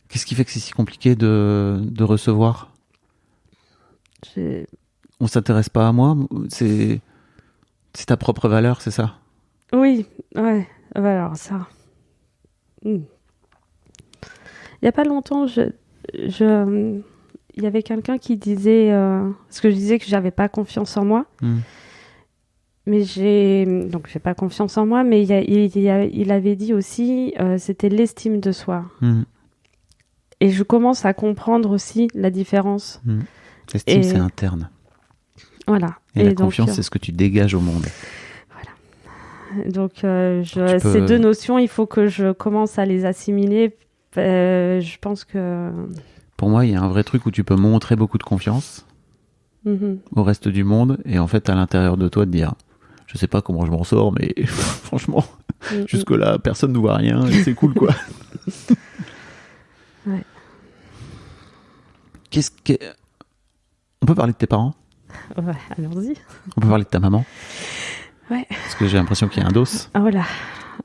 Qu'est-ce qui fait que c'est si compliqué de recevoir ? On s'intéresse pas à moi ? C'est ta propre valeur, c'est ça ? Oui, ouais. Alors ça. Il y a pas longtemps, il y avait quelqu'un qui disait, parce que je disais que j'avais pas confiance en moi. Mais j'ai pas confiance en moi, mais il avait dit aussi, c'était l'estime de soi. Et je commence à comprendre aussi la différence. L'estime, c'est interne. Voilà. Et la confiance, c'est ce que tu dégages au monde. Voilà. Donc, ces deux notions, il faut que je commence à les assimiler. Je pense que... Pour moi, il y a un vrai truc où tu peux montrer beaucoup de confiance au reste du monde et en fait, à l'intérieur de toi, te dire, je sais pas comment je m'en sors, mais franchement, jusque-là, personne ne voit rien et c'est cool, quoi. Ouais. On peut parler de tes parents ? Ouais, allons-y. On peut parler de ta maman ? Ouais. Parce que j'ai l'impression qu'il y a un dos. Ah voilà.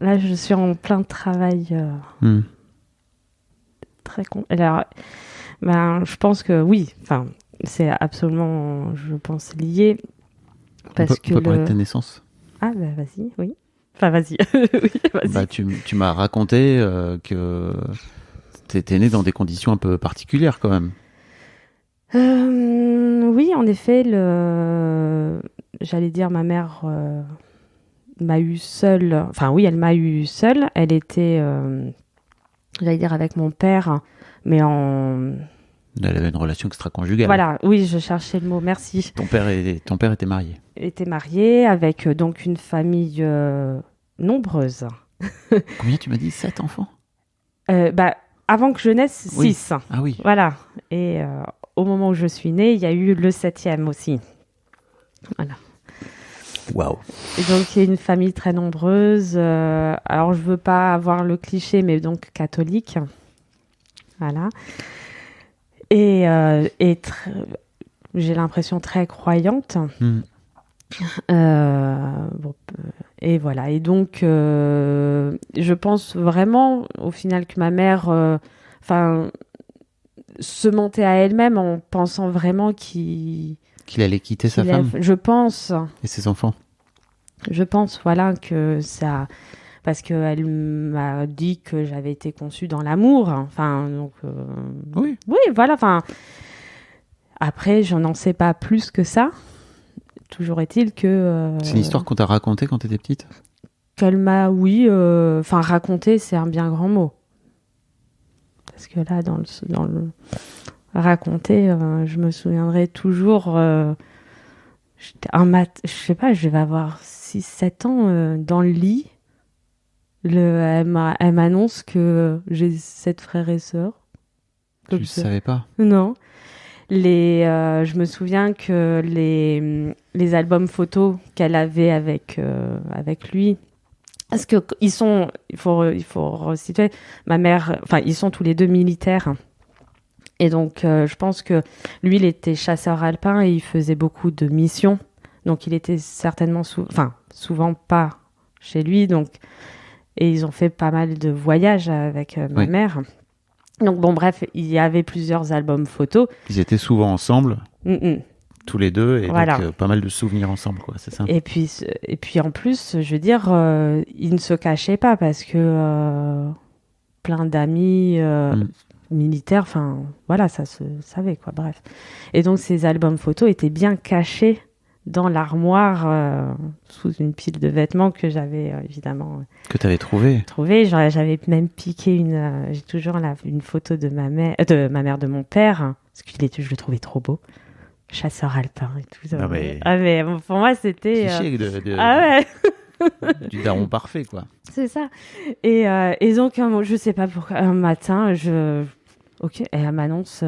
Là, je suis en plein travail. Très con. Alors, je pense que oui. Enfin, c'est absolument, je pense, lié. Parce on peut parler de ta naissance. Ah, vas-y, oui. Enfin, vas-y. Oui, vas-y. Tu m'as raconté que t'étais né dans des conditions un peu particulières, quand même. Oui, en effet, j'allais dire ma mère m'a eu seule. Enfin, oui, elle m'a eu seule. Elle était, j'allais dire, avec mon père, mais Elle avait une relation extra-conjugale. Voilà, oui, je cherchais le mot, merci. Ton père était marié. Il était marié avec donc une famille nombreuse. Combien tu m'as dit ? 7 enfants ? avant que je naisse, 6. Ah oui. Voilà. Et au moment où je suis née, il y a eu le 7e aussi. Voilà. Waouh. Et donc, il y a une famille très nombreuse. Alors, je veux pas avoir le cliché, mais donc catholique. Voilà. Et j'ai l'impression très croyante. Bon, et voilà. Et donc, je pense vraiment, au final, que ma mère, se mentait à elle-même en pensant vraiment qu'il allait quitter sa femme. Je pense. Et ses enfants. Je pense, voilà, que ça... Parce qu'elle m'a dit que j'avais été conçue dans l'amour. Enfin, donc... Oui. Oui, voilà, enfin... Après, je n'en sais pas plus que ça. Toujours est-il que... C'est une histoire qu'on t'a racontée quand t'étais petite ? Qu'elle m'a, oui... Enfin, raconter, c'est un bien grand mot. Parce que là, dans le raconter, je me souviendrai toujours... je sais pas, je vais avoir 6-7 ans dans le lit. Elle m'annonce que j'ai 7 frères et sœurs. Tu savais pas ? Non. Je me souviens que les albums photos qu'elle avait avec lui, parce que il faut resituer, ma mère, enfin ils sont tous les deux militaires. Et donc, je pense que lui, il était chasseur alpin et il faisait beaucoup de missions. Donc, il était certainement souvent pas chez lui. Donc, et ils ont fait pas mal de voyages avec ma mère. Donc, bon, bref, il y avait plusieurs albums photos. Ils étaient souvent ensemble, tous les deux, et voilà. Donc pas mal de souvenirs ensemble, quoi, c'est ça. Et puis en plus, je veux dire, ils ne se cachaient pas parce que plein d'amis... militaire, enfin voilà, ça se savait quoi, bref. Et donc ces albums photos étaient bien cachés dans l'armoire sous une pile de vêtements que j'avais évidemment que tu avais trouvé. J'avais même piqué j'ai toujours une photo de ma mère, de mon père, parce que je le trouvais trop beau, chasseur alpin et tout ça. Mais... Ah mais pour moi c'était ah ouais. Du daron parfait, quoi. C'est ça. Et donc, je sais pas pourquoi, un matin, ok, et elle m'annonce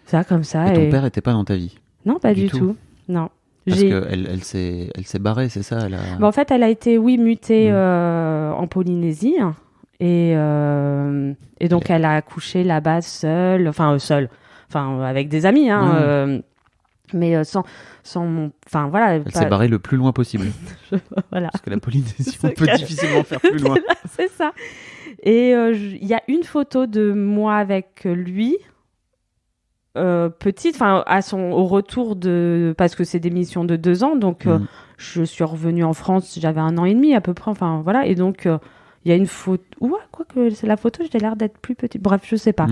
ça comme ça. Et ton père était pas dans ta vie ? Non, pas du tout. Non. Parce qu'elle s'est barrée, c'est ça ? En fait, elle a été, mutée en Polynésie. Et donc, elle a accouché là-bas seule, avec des amis, mais sans enfin voilà. Elle s'est barrée le plus loin possible. Voilà. Parce que la Polynésie, on peut difficilement faire plus loin. C'est ça. Et il y a une photo de moi avec lui, petite, au retour parce que c'est des missions de 2 ans, donc je suis revenue en France, j'avais 1 an et demi à peu près, enfin voilà, et donc il y a une photo, quoique c'est la photo, j'ai l'air d'être plus petite, bref, je sais pas.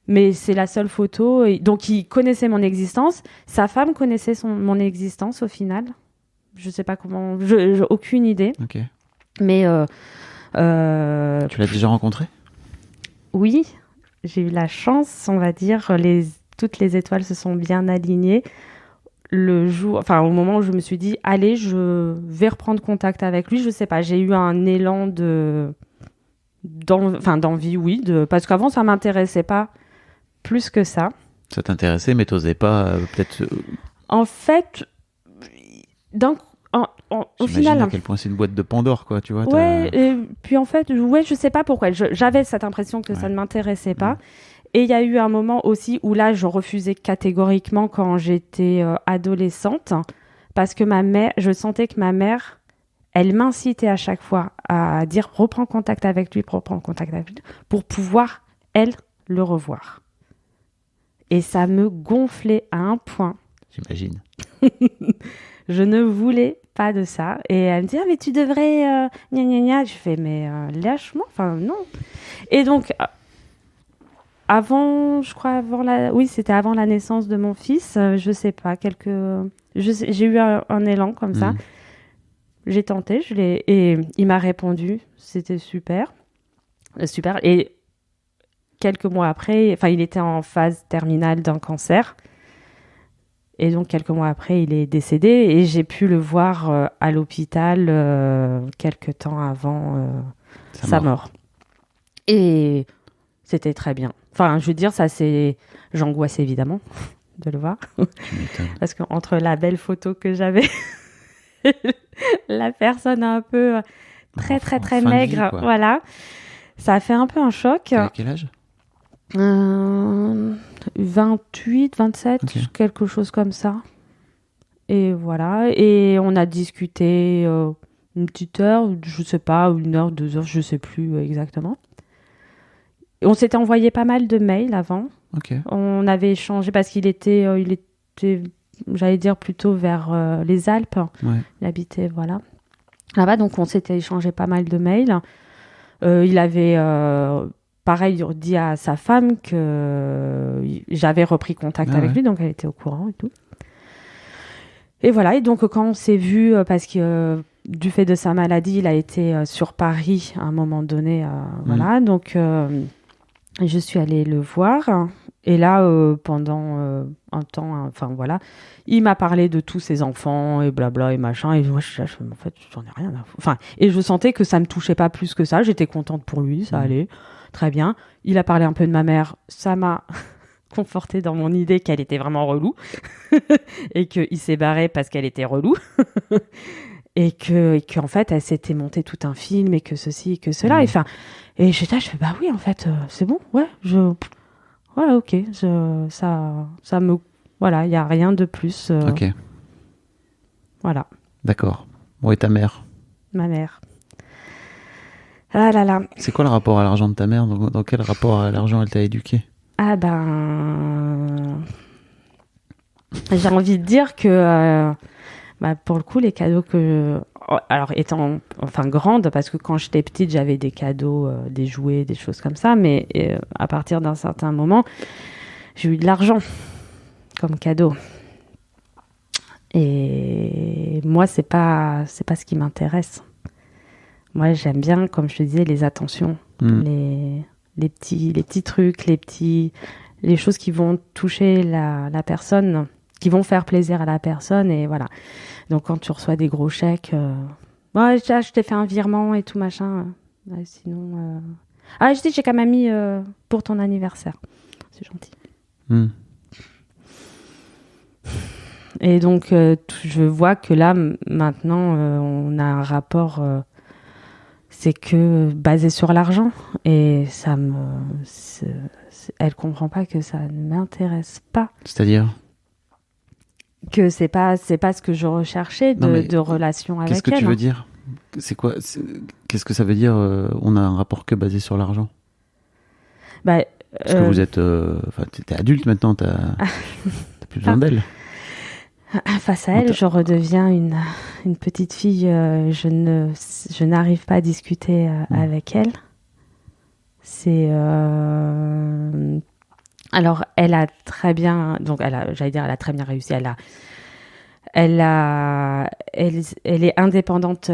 Mais c'est la seule photo. Donc, il connaissait mon existence. Sa femme connaissait mon existence au final. Je sais pas comment. J'ai aucune idée. Ok. Mais. Tu l'as déjà rencontré ? Oui. J'ai eu la chance, on va dire. Toutes les étoiles se sont bien alignées. Au moment où je me suis dit, allez, je vais reprendre contact avec lui. Je sais pas. J'ai eu un élan d'envie, oui. Parce qu'avant, ça m'intéressait pas. Plus que ça. Ça t'intéressait, mais t'osais pas, peut-être... En fait, au final... à quel point c'est une boîte de Pandore, quoi, tu vois. Ouais, et puis en fait, je sais pas pourquoi. J'avais cette impression que ça ne m'intéressait pas. Et il y a eu un moment aussi où là, je refusais catégoriquement quand j'étais adolescente, parce que je sentais que ma mère, elle m'incitait à chaque fois à dire « reprends contact avec lui, pour pouvoir, elle, le revoir. Et ça me gonflait à un point. J'imagine. Je ne voulais pas de ça. Et elle me dit, mais tu devrais... gna gna gna. Je fais, mais lâche-moi. Enfin, non. Et donc, c'était avant la naissance de mon fils. Je sais pas, j'ai eu un élan comme ça. J'ai tenté, et il m'a répondu. C'était super. Super. Et quelques mois après, il était en phase terminale d'un cancer. Et donc, quelques mois après, il est décédé. Et j'ai pu le voir à l'hôpital quelques temps avant sa mort. Et c'était très bien. Enfin, je veux dire, j'angoissais évidemment de le voir. Parce qu'entre la belle photo que j'avais, la personne un peu très maigre, voilà, ça a fait un peu un choc. T'as quel âge? 28, 27, quelque chose comme ça. Et voilà. Et on a discuté une petite heure, je sais pas, 1 heure, 2 heures, je sais plus exactement. Et on s'était envoyé pas mal de mails avant. On avait échangé parce qu'il était, j'allais dire, plutôt vers les Alpes. Ouais. Il habitait, voilà, là-bas. Donc, on s'était échangé pas mal de mails. Il avait... pareil, dit à sa femme que j'avais repris contact avec lui, donc elle était au courant et tout. Et voilà, et donc quand on s'est vu, parce que du fait de sa maladie, il a été sur Paris à un moment donné, voilà, donc je suis allée le voir. Et là, pendant un temps, enfin voilà, il m'a parlé de tous ses enfants et blabla et machin. Et moi, en fait, j'en ai rien à foutre. Enfin, et je sentais que ça me touchait pas plus que ça. J'étais contente pour lui, ça allait. Très bien. Il a parlé un peu de ma mère. Ça m'a conforté dans mon idée qu'elle était vraiment relou. Et qu'il s'est barré parce qu'elle était relou. et qu'en fait, elle s'était montée tout un film et que ceci et que cela. Et je fais, bah oui, en fait, c'est bon. Ouais, voilà, ok. Ça me... Voilà, il n'y a rien de plus. Ok. Voilà. D'accord. Bon, et ta mère? Ma mère. Ah là là. C'est quoi le rapport à l'argent de ta mère? Dans quel rapport à l'argent elle t'a éduqué? Ah ben... J'ai envie de dire que, pour le coup, les cadeaux que... Alors, étant grande, parce que quand j'étais petite, j'avais des cadeaux, des jouets, des choses comme ça, mais à partir d'un certain moment, j'ai eu de l'argent comme cadeau. Et moi, c'est pas ce qui m'intéresse. Moi, j'aime bien, comme je te disais, les attentions, les petits trucs, les choses qui vont toucher la personne, qui vont faire plaisir à la personne, et voilà. Donc, quand tu reçois des gros chèques, je t'ai fait un virement et tout machin. Sinon, je dis, j'ai quand même mis pour ton anniversaire. C'est gentil. Et donc, je vois que là, maintenant, on a un rapport... c'est que basé sur l'argent, et elle comprend pas que ça ne m'intéresse pas. C'est-à-dire que c'est pas ce que je recherchais de relation avec elle. Qu'est-ce que tu veux dire? C'est quoi? Qu'est-ce que ça veut dire? On a un rapport que basé sur l'argent. Parce que vous êtes, t'es adulte maintenant, t'as plus besoin d'elle. Face à elle, je redeviens une petite fille. Je n'arrive pas à discuter avec elle. Alors, elle a très bien. Donc, elle a très bien réussi. Elle est indépendante.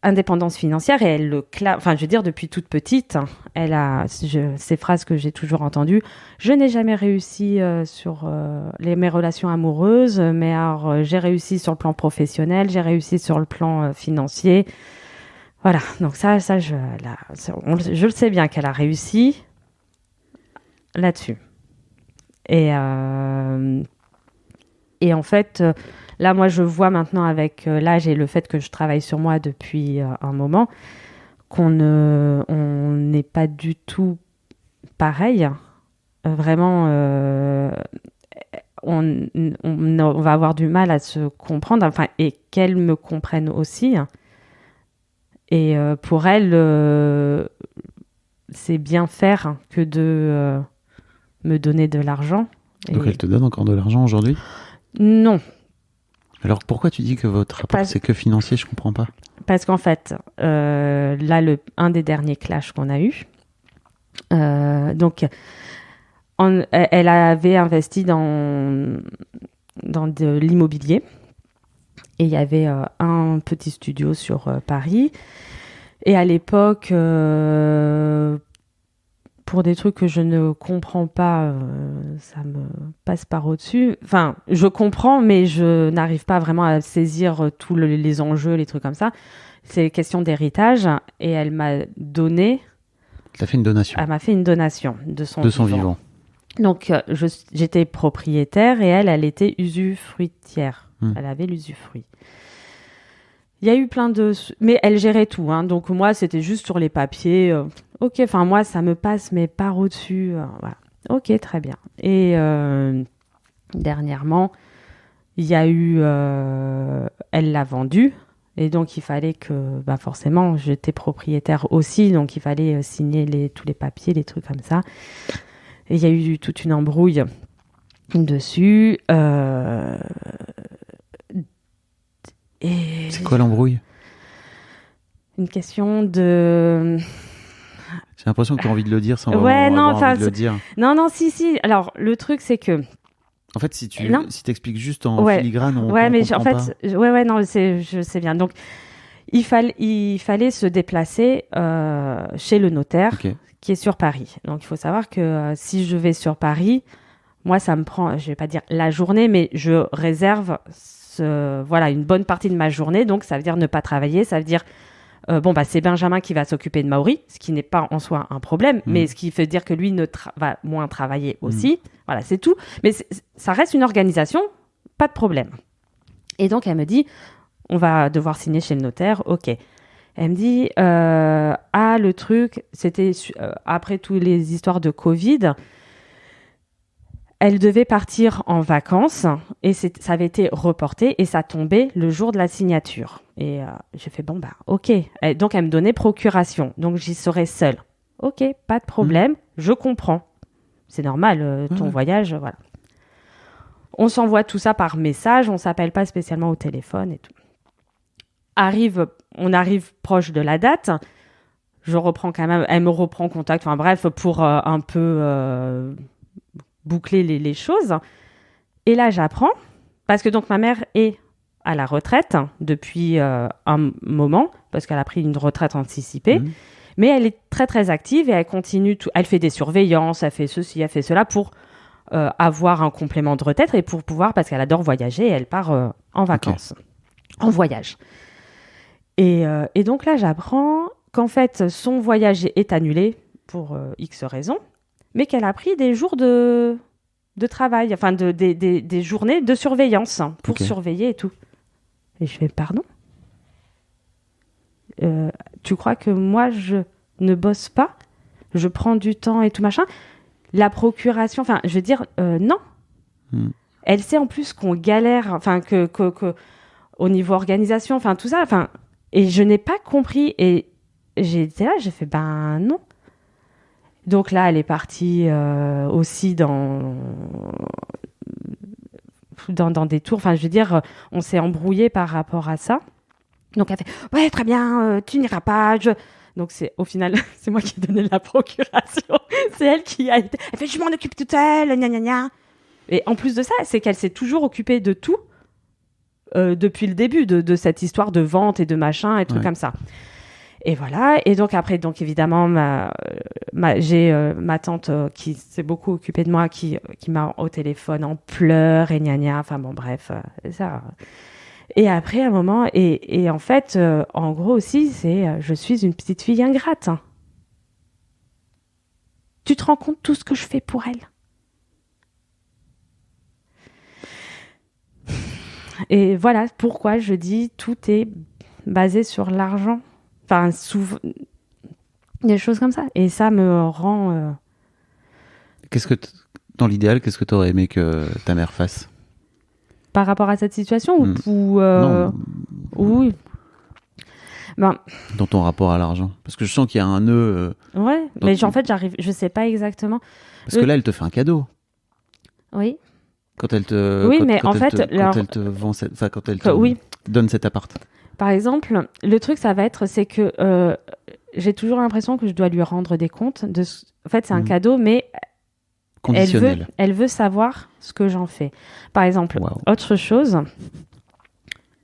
Indépendance financière, et elle le clame. Enfin, je veux dire, depuis toute petite, elle a ces phrases que j'ai toujours entendues. Je n'ai jamais réussi sur mes relations amoureuses, mais alors j'ai réussi sur le plan professionnel, j'ai réussi sur le plan financier. Voilà. Donc je le sais bien qu'elle a réussi là-dessus. Et en fait. Là, moi, je vois maintenant avec l'âge et le fait que je travaille sur moi depuis un moment qu'on n'est pas du tout pareil. Vraiment, on va avoir du mal à se comprendre, et qu'elle me comprenne aussi. Et pour elle, c'est bien faire que de me donner de l'argent. Donc, elle te donne encore de l'argent aujourd'hui ? Non. Alors pourquoi tu dis que votre rapport c'est que financier? Je comprends pas. Parce qu'en fait, là, un des derniers clashs qu'on a eu, donc elle avait investi dans de l'immobilier, et il y avait un petit studio sur Paris, et à l'époque, pour des trucs que je ne comprends pas, ça me passe par au-dessus. Enfin, je comprends, mais je n'arrive pas vraiment à saisir tous les enjeux, les trucs comme ça. C'est question d'héritage, et elle m'a donné Elle a fait une donation. Elle m'a fait une donation de son vivant. Donc, j'étais propriétaire et elle était usufruitière. Elle avait l'usufruit. Il y a eu plein de... Mais elle gérait tout. Hein. Donc, moi, c'était juste sur les papiers. Ok, enfin, moi, ça me passe, mais par au-dessus. Voilà. Ok, très bien. Et dernièrement, il y a eu... elle l'a vendu. Et donc, il fallait que... forcément, j'étais propriétaire aussi. Donc, il fallait signer tous les papiers, les trucs comme ça. Et il y a eu toute une embrouille dessus. Et c'est quoi l'embrouille? Une question de... J'ai l'impression que tu as envie de le dire sans envie de le dire. Non, si. Alors, le truc, c'est que... En fait, si t'expliques juste en filigrane, on mais comprend en fait, je sais bien. Donc, il fallait se déplacer chez le notaire qui est sur Paris. Donc, il faut savoir que si je vais sur Paris, moi, ça me prend, je vais pas dire la journée, mais je réserve une bonne partie de ma journée. Donc, ça veut dire ne pas travailler. Ça veut dire, c'est Benjamin qui va s'occuper de Maori, ce qui n'est pas en soi un problème, mais ce qui veut dire que lui va moins travailler aussi. Voilà, c'est tout. Mais ça reste une organisation, pas de problème. Et donc, elle me dit, on va devoir signer chez le notaire. OK. Elle me dit, le truc, c'était après toutes les histoires de Covid, elle devait partir en vacances et ça avait été reporté et ça tombait le jour de la signature. Et j'ai fait, OK. Donc, elle me donnait procuration. Donc, j'y serais seule. OK, pas de problème, je comprends. C'est normal, ton voyage, voilà. On s'envoie tout ça par message, on s'appelle pas spécialement au téléphone et tout. On arrive proche de la date. Je reprends quand même, elle me reprend contact, pour un peu boucler les choses. Et là, j'apprends, parce que donc ma mère est à la retraite depuis un moment, parce qu'elle a pris une retraite anticipée. Mais elle est très, très active et elle continue tout. Elle fait des surveillances, elle fait ceci, elle fait cela pour avoir un complément de retraite et pour pouvoir, parce qu'elle adore voyager, elle part en vacances, en voyage. Et donc là, j'apprends qu'en fait, son voyage est annulé pour X raisons, mais qu'elle a pris des jours de travail, des journées de surveillance pour surveiller et tout. Et je fais, pardon ? Tu crois que moi, je ne bosse pas ? Je prends du temps et tout machin ? La procuration, je veux dire, non. Elle sait en plus qu'on galère, que au niveau organisation, tout ça, et je n'ai pas compris. Et j'ai été là, j'ai fait, non. Donc là, elle est partie aussi dans des tours. Je veux dire, on s'est embrouillé par rapport à ça. Donc elle fait, ouais, très bien, tu n'iras pas. Donc au final, c'est moi qui ai donné la procuration. C'est elle qui a été. Elle fait, je m'en occupe toute seule, gna gna gna. Et en plus de ça, c'est qu'elle s'est toujours occupée de tout depuis le début de cette histoire de vente et de machin et trucs comme ça. Et voilà. Et donc après, évidemment, j'ai ma tante qui s'est beaucoup occupée de moi, qui m'a au téléphone en pleurs et gna gna. Bref, ça. Et après, à un moment, et en fait, en gros aussi, c'est je suis une petite fille ingrate. Tu te rends compte tout ce que je fais pour elle ? Et voilà pourquoi je dis tout est basé sur l'argent. Souvent, des choses comme ça. Et ça me rend... Dans l'idéal, qu'est-ce que tu aurais aimé que ta mère fasse ? Par rapport à cette situation ou non. Oui. Dans ton rapport à l'argent. Parce que je sens qu'il y a un nœud... Ouais, mais en fait, je sais pas exactement. Parce que là, elle te fait un cadeau. Oui. Quand elle te... Oui, quand elle te vend quand elle te donne cet appart. Par exemple, le truc, c'est que j'ai toujours l'impression que je dois lui rendre des comptes. En fait, c'est un cadeau, mais... Conditionnel. Elle veut savoir ce que j'en fais. Par exemple, autre chose,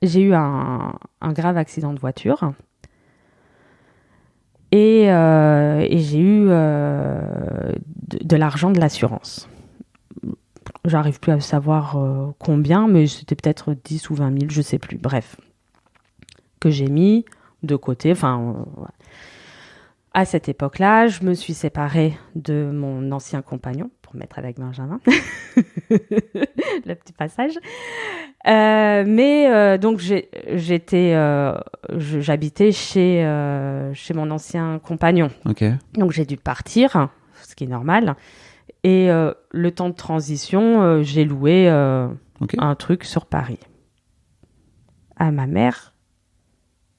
j'ai eu un grave accident de voiture et j'ai eu de l'argent de l'assurance. J'arrive plus à savoir combien, mais c'était peut-être 10 ou 20 000, je sais plus. Bref, que j'ai mis de côté. À cette époque-là, je me suis séparée de mon ancien compagnon, pour me mettre avec Benjamin, le petit passage. Donc j'habitais chez mon ancien compagnon. Okay. Donc j'ai dû partir, ce qui est normal. Et le temps de transition, j'ai loué un truc sur Paris. Ma mère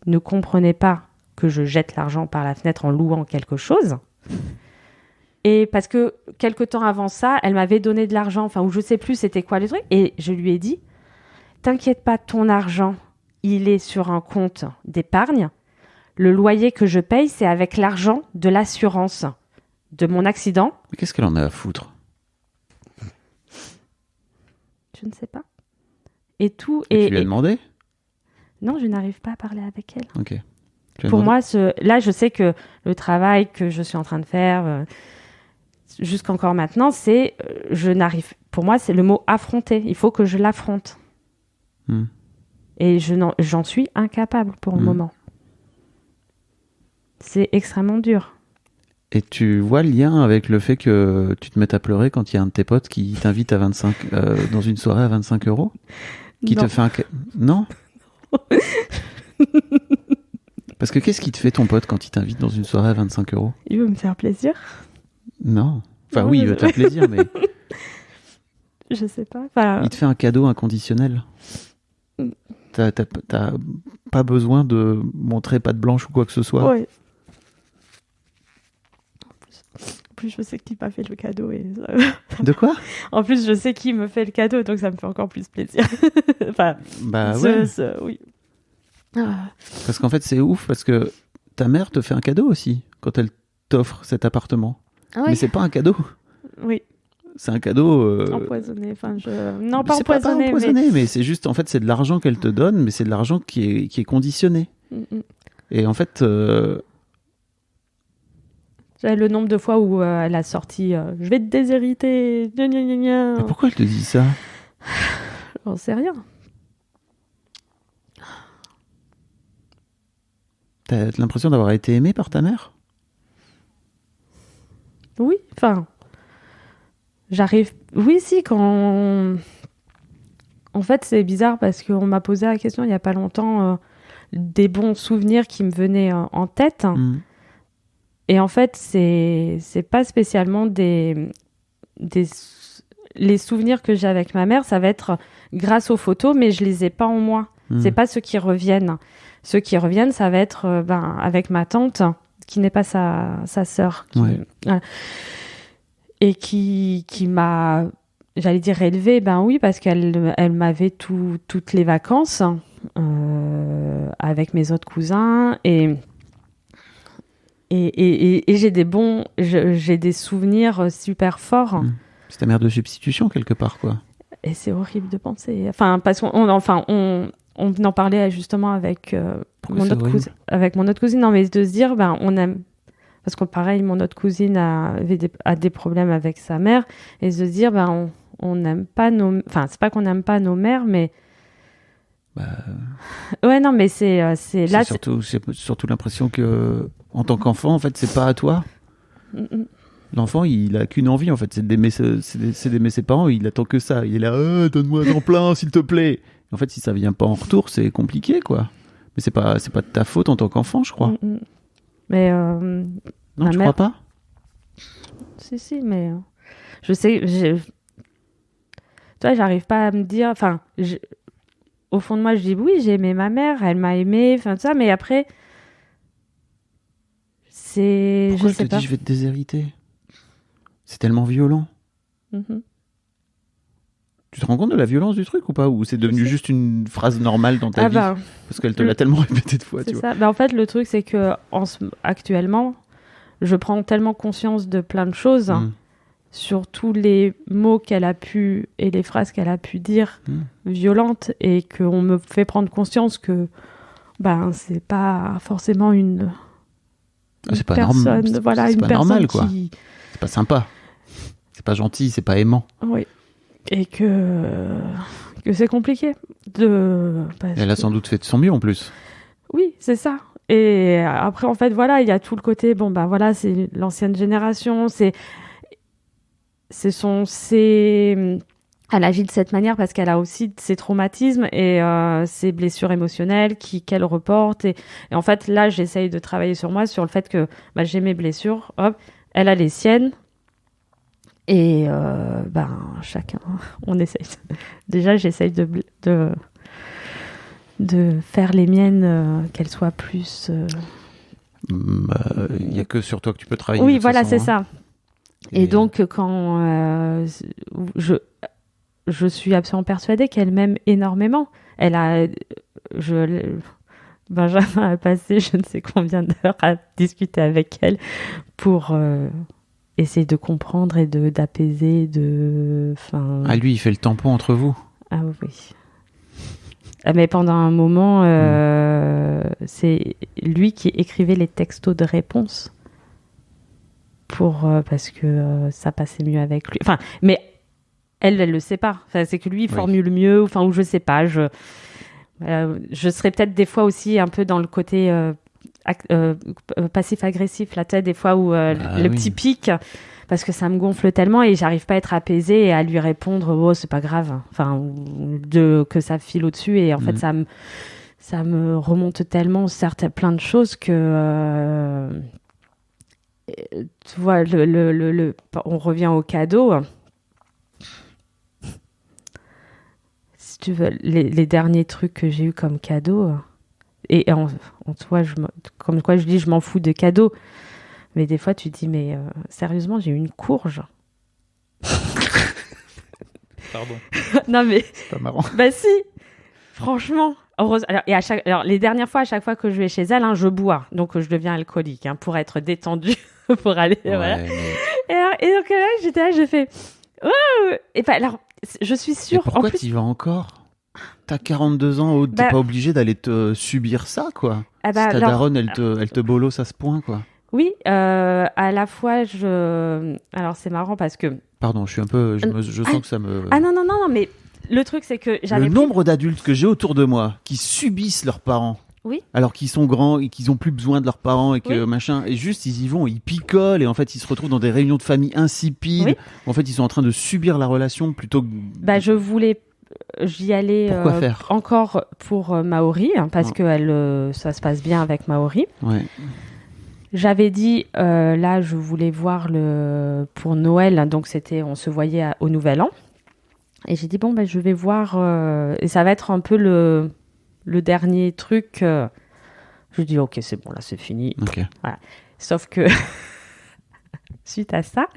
ne comprenait pas que je jette l'argent par la fenêtre en louant quelque chose. Et parce que quelque temps avant ça, elle m'avait donné de l'argent, enfin, ou je sais plus c'était quoi le truc, et je lui ai dit, t'inquiète pas, ton argent, il est sur un compte d'épargne. Le loyer que je paye, c'est avec l'argent de l'assurance de mon accident. Mais qu'est-ce qu'elle en a à foutre? Je ne sais pas. Et tout. Et tu lui as demandé? Non, je n'arrive pas à parler avec elle. Ok. Pour moi, là, je sais que le travail que je suis en train de faire, jusqu'encore maintenant, c'est pour moi, c'est le mot affronter. Il faut que je l'affronte. Et j'en suis incapable pour le moment. C'est extrêmement dur. Et tu vois le lien avec le fait que tu te mettes à pleurer quand il y a un de tes potes qui t'invite dans une soirée à 25 €? Qui non. te fait Non. Parce que qu'est-ce qui te fait ton pote quand il t'invite dans une soirée à 25 €? Il veut me faire plaisir. Non. Enfin oui, il veut te faire plaisir, mais... Je sais pas. Enfin... Il te fait un cadeau inconditionnel. T'as pas besoin de montrer patte blanche ou quoi que ce soit. Oui. En plus, je sais qui m'a fait le cadeau. De quoi? En plus, je sais qui me fait le cadeau, donc ça me fait encore plus plaisir. Enfin, oui. Parce qu'en fait, c'est ouf, parce que ta mère te fait un cadeau aussi, quand elle t'offre cet appartement. Ah oui. Mais c'est pas un cadeau. Oui. C'est un cadeau... Empoisonné. Enfin, non, pas empoisonné. Pas empoisonné, mais c'est juste, en fait, c'est de l'argent qu'elle te donne, mais c'est de l'argent qui est conditionné. Et en fait... Le nombre de fois où elle a sorti je vais te déshériter. Mais pourquoi elle te dit ça? J'en sais rien. T'as l'impression d'avoir été aimé par ta mère? Oui, enfin... J'arrive... Oui, si, quand... En fait, c'est bizarre parce qu'on m'a posé la question il n'y a pas longtemps des bons souvenirs qui me venaient en tête. Et en fait, c'est pas spécialement les souvenirs que j'ai avec ma mère, ça va être grâce aux photos, mais je les ai pas en moi. C'est pas ceux qui reviennent. Ceux qui reviennent, ça va être avec ma tante, qui n'est pas sa sœur. Voilà. Et qui m'a, j'allais dire élevée, oui, parce qu'elle m'avait toutes les vacances avec mes autres cousins et j'ai des souvenirs super forts. C'est ta mère de substitution quelque part, quoi. Et c'est horrible de penser. Enfin, parce qu'on en parlait justement avec mon autre cousine. Non, mais de se dire, on aime. Parce que pareil, mon autre cousine a des problèmes avec sa mère. Et de se dire, on n'aime pas nos... Enfin, c'est pas qu'on n'aime pas nos mères, mais... Ouais, non, mais c'est là... C'est surtout l'impression que, en tant qu'enfant, en fait, c'est pas à toi. L'enfant, il a qu'une envie, en fait, c'est d'aimer ses parents. Il attend que ça. Il est là, donne-moi un plein, s'il te plaît. En fait, si ça vient pas en retour, c'est compliqué, quoi. Mais c'est pas de ta faute en tant qu'enfant, je crois. Mais non, tu crois pas? Si, mais je sais, tu vois, j'arrive pas à me dire. Enfin, au fond de moi, je dis oui, j'ai aimé ma mère, elle m'a aimé, enfin tout ça, mais après, c'est. Pourquoi je te dis je vais te déshériter? C'est tellement violent. Tu te rends compte de la violence du truc ou pas? Ou c'est devenu juste une phrase normale dans ta vie? Parce qu'elle te l'a tellement répété de fois, tu vois. En fait, le truc, c'est que actuellement, je prends tellement conscience de plein de choses sur tous les mots qu'elle a pu et les phrases qu'elle a pu dire violentes, et qu'on me fait prendre conscience que c'est pas forcément une personne, c'est pas normal, quoi. C'est pas sympa, c'est pas gentil, c'est pas aimant. Oui. Et que c'est compliqué. Elle a sans doute fait de son mieux en plus. Oui, c'est ça. Et après, en fait, voilà, il y a tout le côté, bon, ben voilà, c'est l'ancienne génération, elle agit de cette manière parce qu'elle a aussi ses traumatismes et ses blessures émotionnelles qu'elle reporte. Et en fait, là, j'essaye de travailler sur moi, sur le fait que j'ai mes blessures, hop, elle a les siennes. Et chacun, on essaye. Déjà, j'essaye de faire les miennes, qu'elles soient plus... Il n'y a que sur toi que tu peux travailler. Oui, voilà, c'est ça. Et donc, quand je suis absolument persuadée qu'elle m'aime énormément. Benjamin a passé je ne sais combien d'heures à discuter avec elle pour essayer de comprendre et d'apaiser. Ah, lui, il fait le tampon entre vous? Ah oui. Mais pendant un moment, c'est lui qui écrivait les textos de réponse parce que ça passait mieux avec lui. Enfin, mais elle le sait pas. Enfin, c'est que lui, il formule mieux, ou je sais pas. Je serais peut-être des fois aussi un peu dans le côté passif-agressif, là, tu sais, des fois où petit pic, parce que ça me gonfle tellement et j'arrive pas à être apaisée et à lui répondre, oh, c'est pas grave. Enfin, que ça file au-dessus et en fait, ça me remonte tellement, certes, plein de choses que... tu vois, on revient au cadeau. Si tu veux, les derniers trucs que j'ai eu comme cadeau, et en toi, comme quoi je dis, je m'en fous de cadeaux, mais des fois tu te dis, mais sérieusement, j'ai eu une courge. Pardon. Non mais. C'est pas marrant. Bah si, franchement. Alors, les dernières fois, à chaque fois que je vais chez elle, je bois, donc je deviens alcoolique pour être détendue, pour aller. Ouais, voilà. Mais... Et donc là, j'étais là, j'ai fait. Oh et ben alors, je suis sûre. Et pourquoi tu y vas encore? T'as 42 ans, t'es pas obligé d'aller te subir ça, quoi. Si ta daronne, elle te bolosse à ce point, quoi. Oui, à la fois, alors c'est marrant parce que... Pardon, je suis un peu... Je sens que ça me... Ah non, mais le truc, c'est que j'avais... Le nombre d'adultes que j'ai autour de moi qui subissent leurs parents, oui. Alors qu'ils sont grands et qu'ils ont plus besoin de leurs parents et que machin, et juste ils y vont, ils picolent et en fait ils se retrouvent dans des réunions de famille insipides. Oui. En fait, ils sont en train de subir la relation plutôt que... J'y allais encore pour Maori, parce que ça se passe bien avec Maori. Ouais. J'avais dit, là, je voulais voir pour Noël, donc on se voyait au Nouvel An. Et j'ai dit, bon, je vais voir, et ça va être un peu le dernier truc. Je dis, ok, c'est bon, là, c'est fini. Okay. Voilà. Sauf que, suite à ça,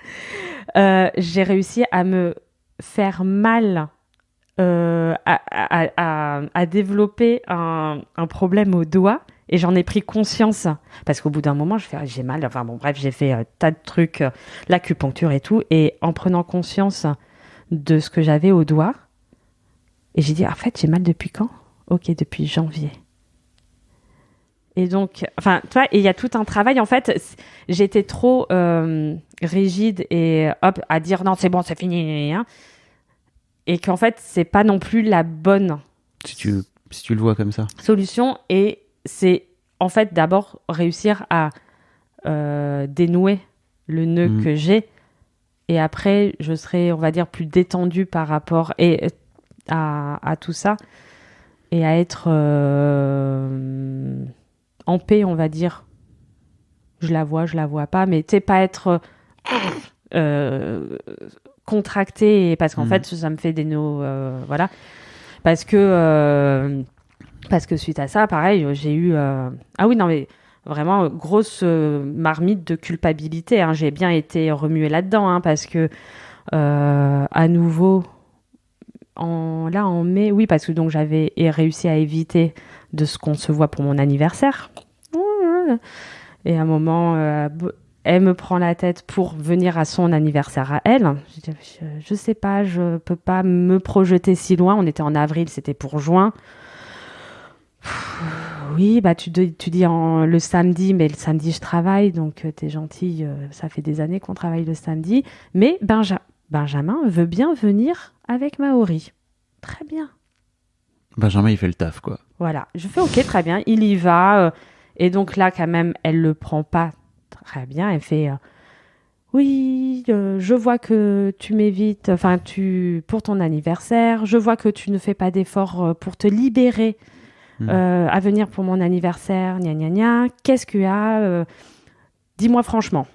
j'ai réussi à me faire mal, à développer un problème au doigt. Et j'en ai pris conscience, parce qu'au bout d'un moment, j'ai mal. Enfin bon, bref, j'ai fait tas de trucs, l'acupuncture et tout. Et en prenant conscience de ce que j'avais au doigt, et j'ai dit, en fait, j'ai mal depuis quand? Ok, depuis janvier. Et donc, enfin, tu vois, il y a tout un travail. En fait, j'étais trop rigide et hop, à dire non, c'est bon, c'est fini. Hein, et qu'en fait, c'est pas non plus la bonne si tu le vois comme ça. Solution. Et c'est en fait d'abord réussir à dénouer le nœud que j'ai. Et après, je serai, on va dire, plus détendue par rapport à tout ça. Et à être en paix, on va dire. Je la vois pas. Mais tu sais, pas être contractée. Parce qu'en fait, ça me fait des nœuds. Voilà. Parce que suite à ça, pareil, j'ai eu... Ah oui, non, mais vraiment, grosse marmite de culpabilité. Hein. J'ai bien été remuée là-dedans, parce que, à nouveau, en mai, oui, parce que donc j'avais réussi à éviter de ce qu'on se voit pour mon anniversaire. Et à un moment, elle me prend la tête pour venir à son anniversaire à elle. Je sais pas, je peux pas me projeter si loin. On était en avril, c'était pour juin. Oui, tu dis le samedi, mais le samedi je travaille, donc t'es gentille, ça fait des années qu'on travaille le samedi. Mais Benjamin veut bien venir avec Maori. Très bien. Benjamin, il fait le taf, quoi. Voilà, je fais ok, très bien, il y va. Et donc là, quand même, elle le prend pas très bien. Elle fait oui, je vois que tu m'évites, enfin, pour ton anniversaire. Je vois que tu ne fais pas d'efforts pour te libérer à venir pour mon anniversaire. Gna gna gna. Qu'est-ce qu'il y a dis-moi franchement.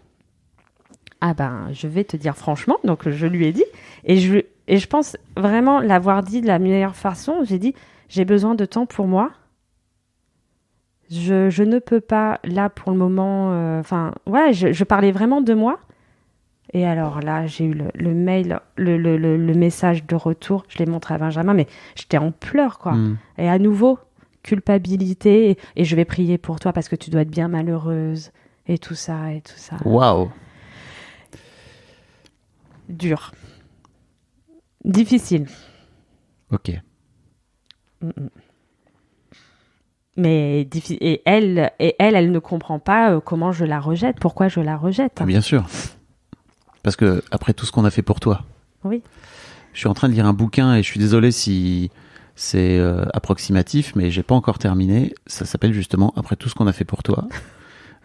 Ah ben, je vais te dire franchement. Donc, je lui ai dit. Et je pense vraiment l'avoir dit de la meilleure façon. J'ai dit, j'ai besoin de temps pour moi. Je ne peux pas, là, pour le moment... je parlais vraiment de moi. Et alors là, j'ai eu le mail, le message de retour. Je l'ai montré à Benjamin, mais j'étais en pleurs, quoi. Et à nouveau, culpabilité. Et je vais prier pour toi parce que tu dois être bien malheureuse. Et tout ça, et tout ça. Waouh. Dur. Difficile. Ok. Mais et elle ne comprend pas comment je la rejette, pourquoi je la rejette. Bien sûr. Parce que après tout ce qu'on a fait pour toi. Oui. Je suis en train de lire un bouquin et je suis désolé si c'est approximatif, mais j'ai pas encore terminé. Ça s'appelle justement Après tout ce qu'on a fait pour toi.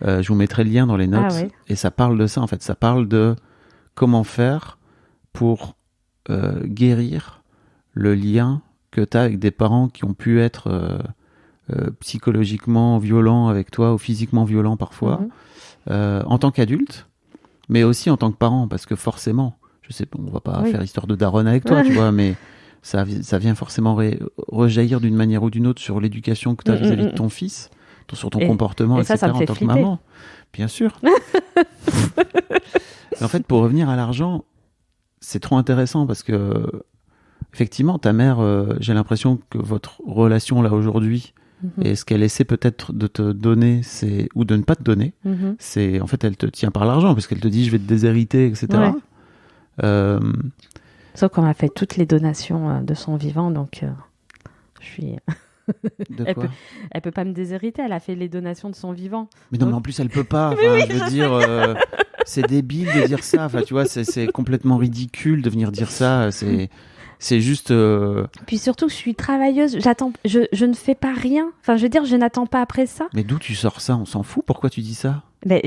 Je vous mettrai le lien dans les notes. Ah, oui. Et ça parle de ça en fait. Ça parle de comment faire pour guérir le lien que tu as avec des parents qui ont pu être psychologiquement violents avec toi ou physiquement violents parfois, en tant qu'adulte, mais aussi en tant que parent, parce que forcément, je sais, on va pas faire histoire de daronne avec toi, tu vois, mais ça vient forcément rejaillir d'une manière ou d'une autre sur l'éducation que tu as vis-à-vis de ton fils, sur ton comportement, etc. Ça me fait en tant flipper. que maman. Bien sûr. En fait, pour revenir à l'argent, c'est trop intéressant parce que, effectivement, ta mère, j'ai l'impression que votre relation là aujourd'hui, et ce qu'elle essaie peut-être de te donner, ou de ne pas te donner, c'est en fait, elle te tient par l'argent parce qu'elle te dit je vais te déshériter, etc. Ouais. Sauf qu'on a fait toutes les donations de son vivant, donc je suis. Elle peut pas me déshériter, elle a fait les donations de son vivant. Mais non, mais en plus elle peut pas. Je veux dire, c'est débile de dire ça. Enfin, tu vois, c'est complètement ridicule de venir dire ça. C'est juste. Puis surtout, je suis travailleuse. Je ne fais pas rien. Enfin, je veux dire, je n'attends pas après ça. Mais d'où tu sors ça ? On s'en fout. Pourquoi tu dis ça ? Mais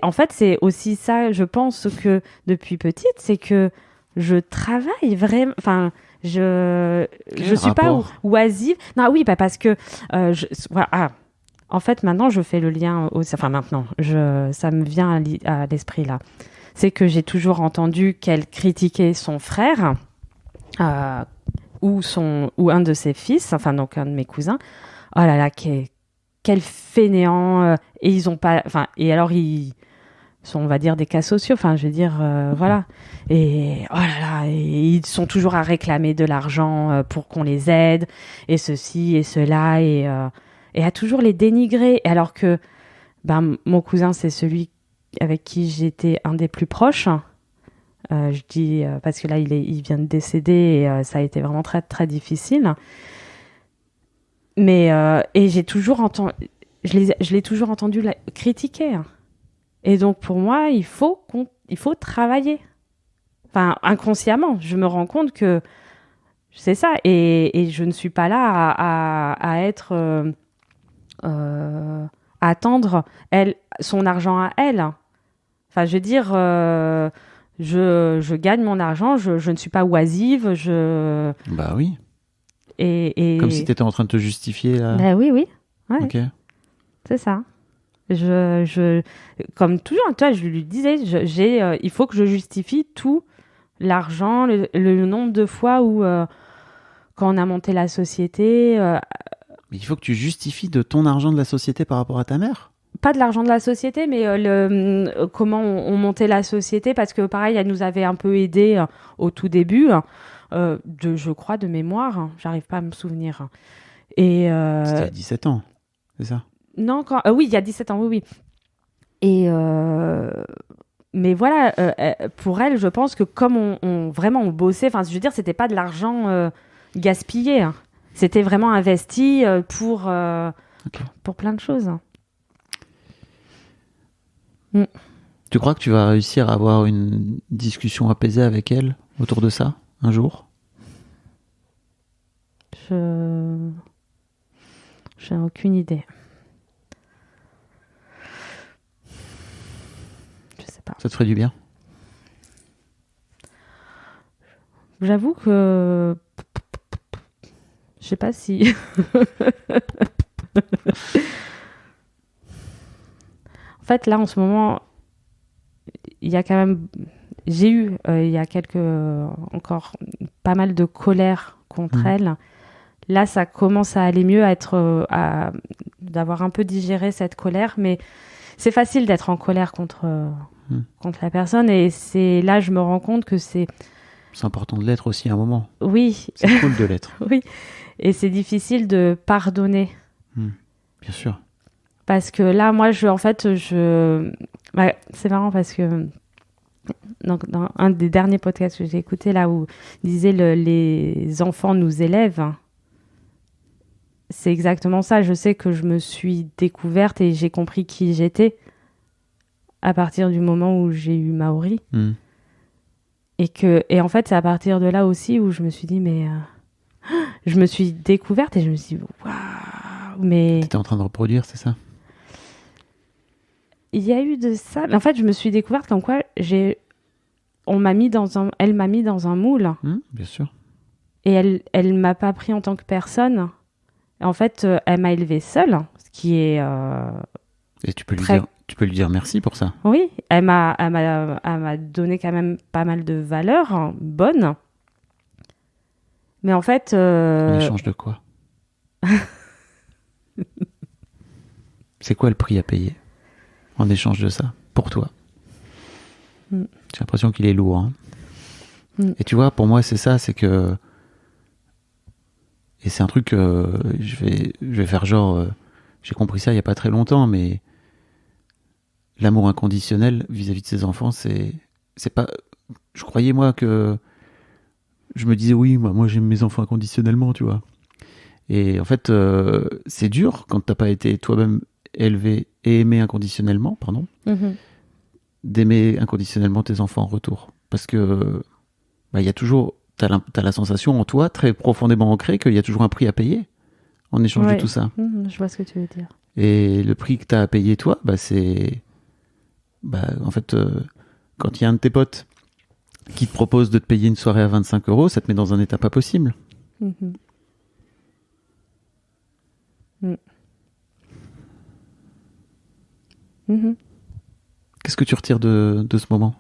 en fait, c'est aussi ça. Je pense que depuis petite, c'est que je travaille vraiment. Enfin. Je suis pas oisive. Non, oui, parce que voilà. En fait, maintenant, je fais le lien. Enfin, maintenant, ça me vient à l'esprit là. C'est que j'ai toujours entendu qu'elle critiquait son frère ou un de ses fils, enfin donc un de mes cousins. Oh là là, quel fainéant. Et ils ont pas. Enfin, et alors ils sont, on va dire, des cas sociaux. Enfin, je veux dire, voilà. Et oh là là, et ils sont toujours à réclamer de l'argent pour qu'on les aide, et ceci et cela, et à toujours les dénigrer. Alors que, mon cousin, c'est celui avec qui j'étais un des plus proches. Je dis parce que là, il vient de décéder, et ça a été vraiment très très difficile. Mais et j'ai toujours entendu, je l'ai toujours entendu critiquer. Et donc, pour moi, il faut travailler. Enfin, inconsciemment, je me rends compte que c'est ça. Et je ne suis pas là à être... à attendre son argent à elle. Enfin, je veux dire, je gagne mon argent, je ne suis pas oisive. Bah oui. Et... Comme si tu étais en train de te justifier, là. Bah oui. Ouais. Ok. C'est ça. Comme toujours, toi, je lui disais, il faut que je justifie tout l'argent, le nombre de fois où, quand on a monté la société. Mais il faut que tu justifies de ton argent de la société par rapport à ta mère ? Pas de l'argent de la société, mais comment on montait la société, parce que pareil, elle nous avait un peu aidé au tout début, je crois, de mémoire. J'arrive pas à me souvenir. Et c'était à 17 ans, c'est ça ? Non, oui, il y a 17 ans, oui. Et mais voilà, pour elle, je pense que comme on bossait, enfin, je veux dire, c'était pas de l'argent gaspillé, hein. C'était vraiment investi pour plein de choses. Tu crois que tu vas réussir à avoir une discussion apaisée avec elle autour de ça, un jour ? J'ai aucune idée. Ça te ferait du bien? J'avoue que je sais pas si en fait là en ce moment il y a quand même j'ai eu il y a encore pas mal de colère contre elle. Là ça commence à aller mieux, d'avoir un peu digéré cette colère, mais c'est facile d'être en colère contre la personne, et c'est là je me rends compte que c'est important de l'être aussi à un moment. Oui. C'est cool de l'être. Oui. Et c'est difficile de pardonner. Bien sûr. Parce que là, moi, c'est marrant parce que donc, dans un des derniers podcasts que j'ai écouté, là où il disait les enfants nous élèvent, c'est exactement ça. Je sais que je me suis découverte et j'ai compris qui j'étais à partir du moment où j'ai eu Maori. Et en fait, c'est à partir de là aussi où je me suis dit, mais je me suis découverte et je me suis dit, waouh, mais. T'étais en train de reproduire, c'est ça? Il y a eu de ça. Mais en fait, je me suis découverte comme quoi elle m'a mis dans un moule. Bien sûr. Et elle m'a pas pris en tant que personne. En fait, elle m'a élevée seule, ce qui est. Et tu peux lui dire merci pour ça. Oui, elle m'a donné quand même pas mal de valeurs bonnes. Mais en fait... En échange de quoi? C'est quoi le prix à payer en échange de ça, pour toi? J'ai l'impression qu'il est lourd. Hein. Et tu vois, pour moi, c'est ça, c'est que... Et c'est un truc que je vais faire genre... j'ai compris ça il n'y a pas très longtemps, mais... L'amour inconditionnel vis-à-vis de ses enfants, c'est pas... Je croyais, moi, que... Je me disais, oui, moi j'aime mes enfants inconditionnellement, tu vois. Et en fait, c'est dur, quand t'as pas été toi-même élevé et aimé inconditionnellement, d'aimer inconditionnellement tes enfants en retour. Parce que y a toujours... T'as la sensation en toi, très profondément ancrée, qu'il y a toujours un prix à payer en échange de tout ça. Je vois ce que tu veux dire. Et le prix que t'as à payer, toi, c'est... en fait, quand il y a un de tes potes qui te propose de te payer une soirée à 25 €, ça te met dans un état pas possible. Qu'est-ce que tu retires de ce moment?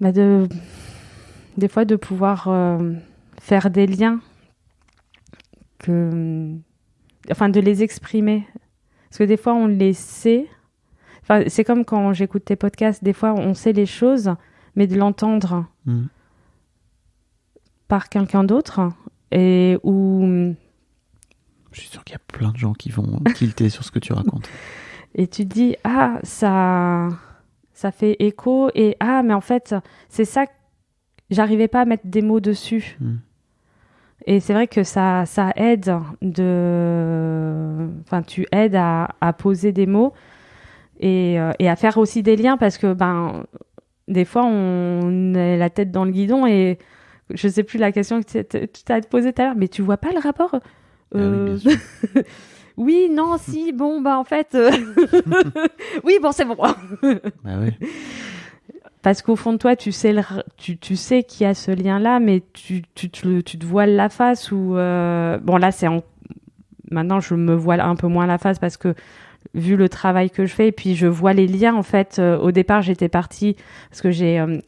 Des fois, de pouvoir faire des liens, de les exprimer. Parce que des fois, on les sait. Enfin, c'est comme quand j'écoute tes podcasts, des fois, on sait les choses, mais de l'entendre par quelqu'un d'autre, et où... Je suis sûr qu'il y a plein de gens qui vont tilter sur ce que tu racontes. Et tu te dis, ça fait écho, et mais en fait, c'est ça, j'arrivais pas à mettre des mots dessus. Et c'est vrai que ça aide tu aides à poser des mots et à faire aussi des liens, parce que des fois on a la tête dans le guidon, et je sais plus la question que tu t'as posée tout à l'heure, mais tu vois pas le rapport? Oui, bien sûr. Oui, non, si, en fait... oui, c'est bon. Oui. Parce qu'au fond de toi, tu sais qu'il y a ce lien-là, mais tu te voiles la face, ou... là, maintenant, je me voile un peu moins la face, parce que vu le travail que je fais, et puis je vois les liens, en fait. Au départ, j'étais partie, parce que j'ai eu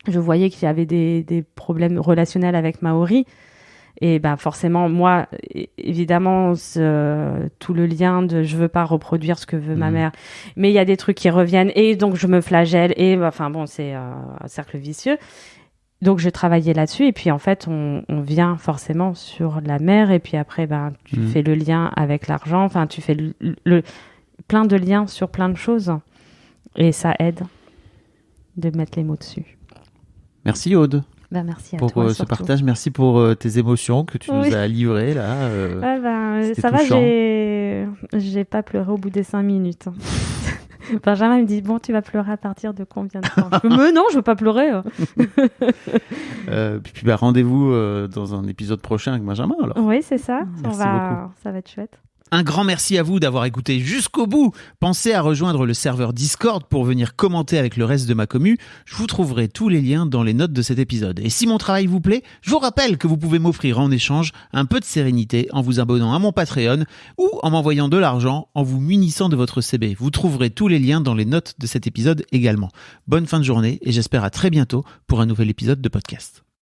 je voyais qu'il y avait des problèmes relationnels avec Maori. Et forcément, moi, évidemment, tout le lien de je veux pas reproduire ce que veut ma mère, mais il y a des trucs qui reviennent, et donc je me flagelle, et c'est un cercle vicieux. Donc je travaillais là-dessus, et puis en fait, on vient forcément sur la mère, et puis après, tu fais le lien avec l'argent, tu fais plein de liens sur plein de choses, et ça aide de mettre les mots dessus. Merci Aude. Merci à pour toi, ce partage, merci pour tes émotions que tu nous as livrées là. Ça va, j'ai pas pleuré au bout des 5 minutes. Benjamin me dit, tu vas pleurer à partir de combien de temps? Mais non, je veux pas pleurer. Puis rendez-vous dans un épisode prochain avec Benjamin alors. Oui, c'est ça. Merci beaucoup. Ça va être chouette. Un grand merci à vous d'avoir écouté jusqu'au bout. Pensez à rejoindre le serveur Discord pour venir commenter avec le reste de ma commu. Je vous trouverai tous les liens dans les notes de cet épisode. Et si mon travail vous plaît, je vous rappelle que vous pouvez m'offrir en échange un peu de sérénité en vous abonnant à mon Patreon ou en m'envoyant de l'argent en vous munissant de votre CB. Vous trouverez tous les liens dans les notes de cet épisode également. Bonne fin de journée et j'espère à très bientôt pour un nouvel épisode de podcast.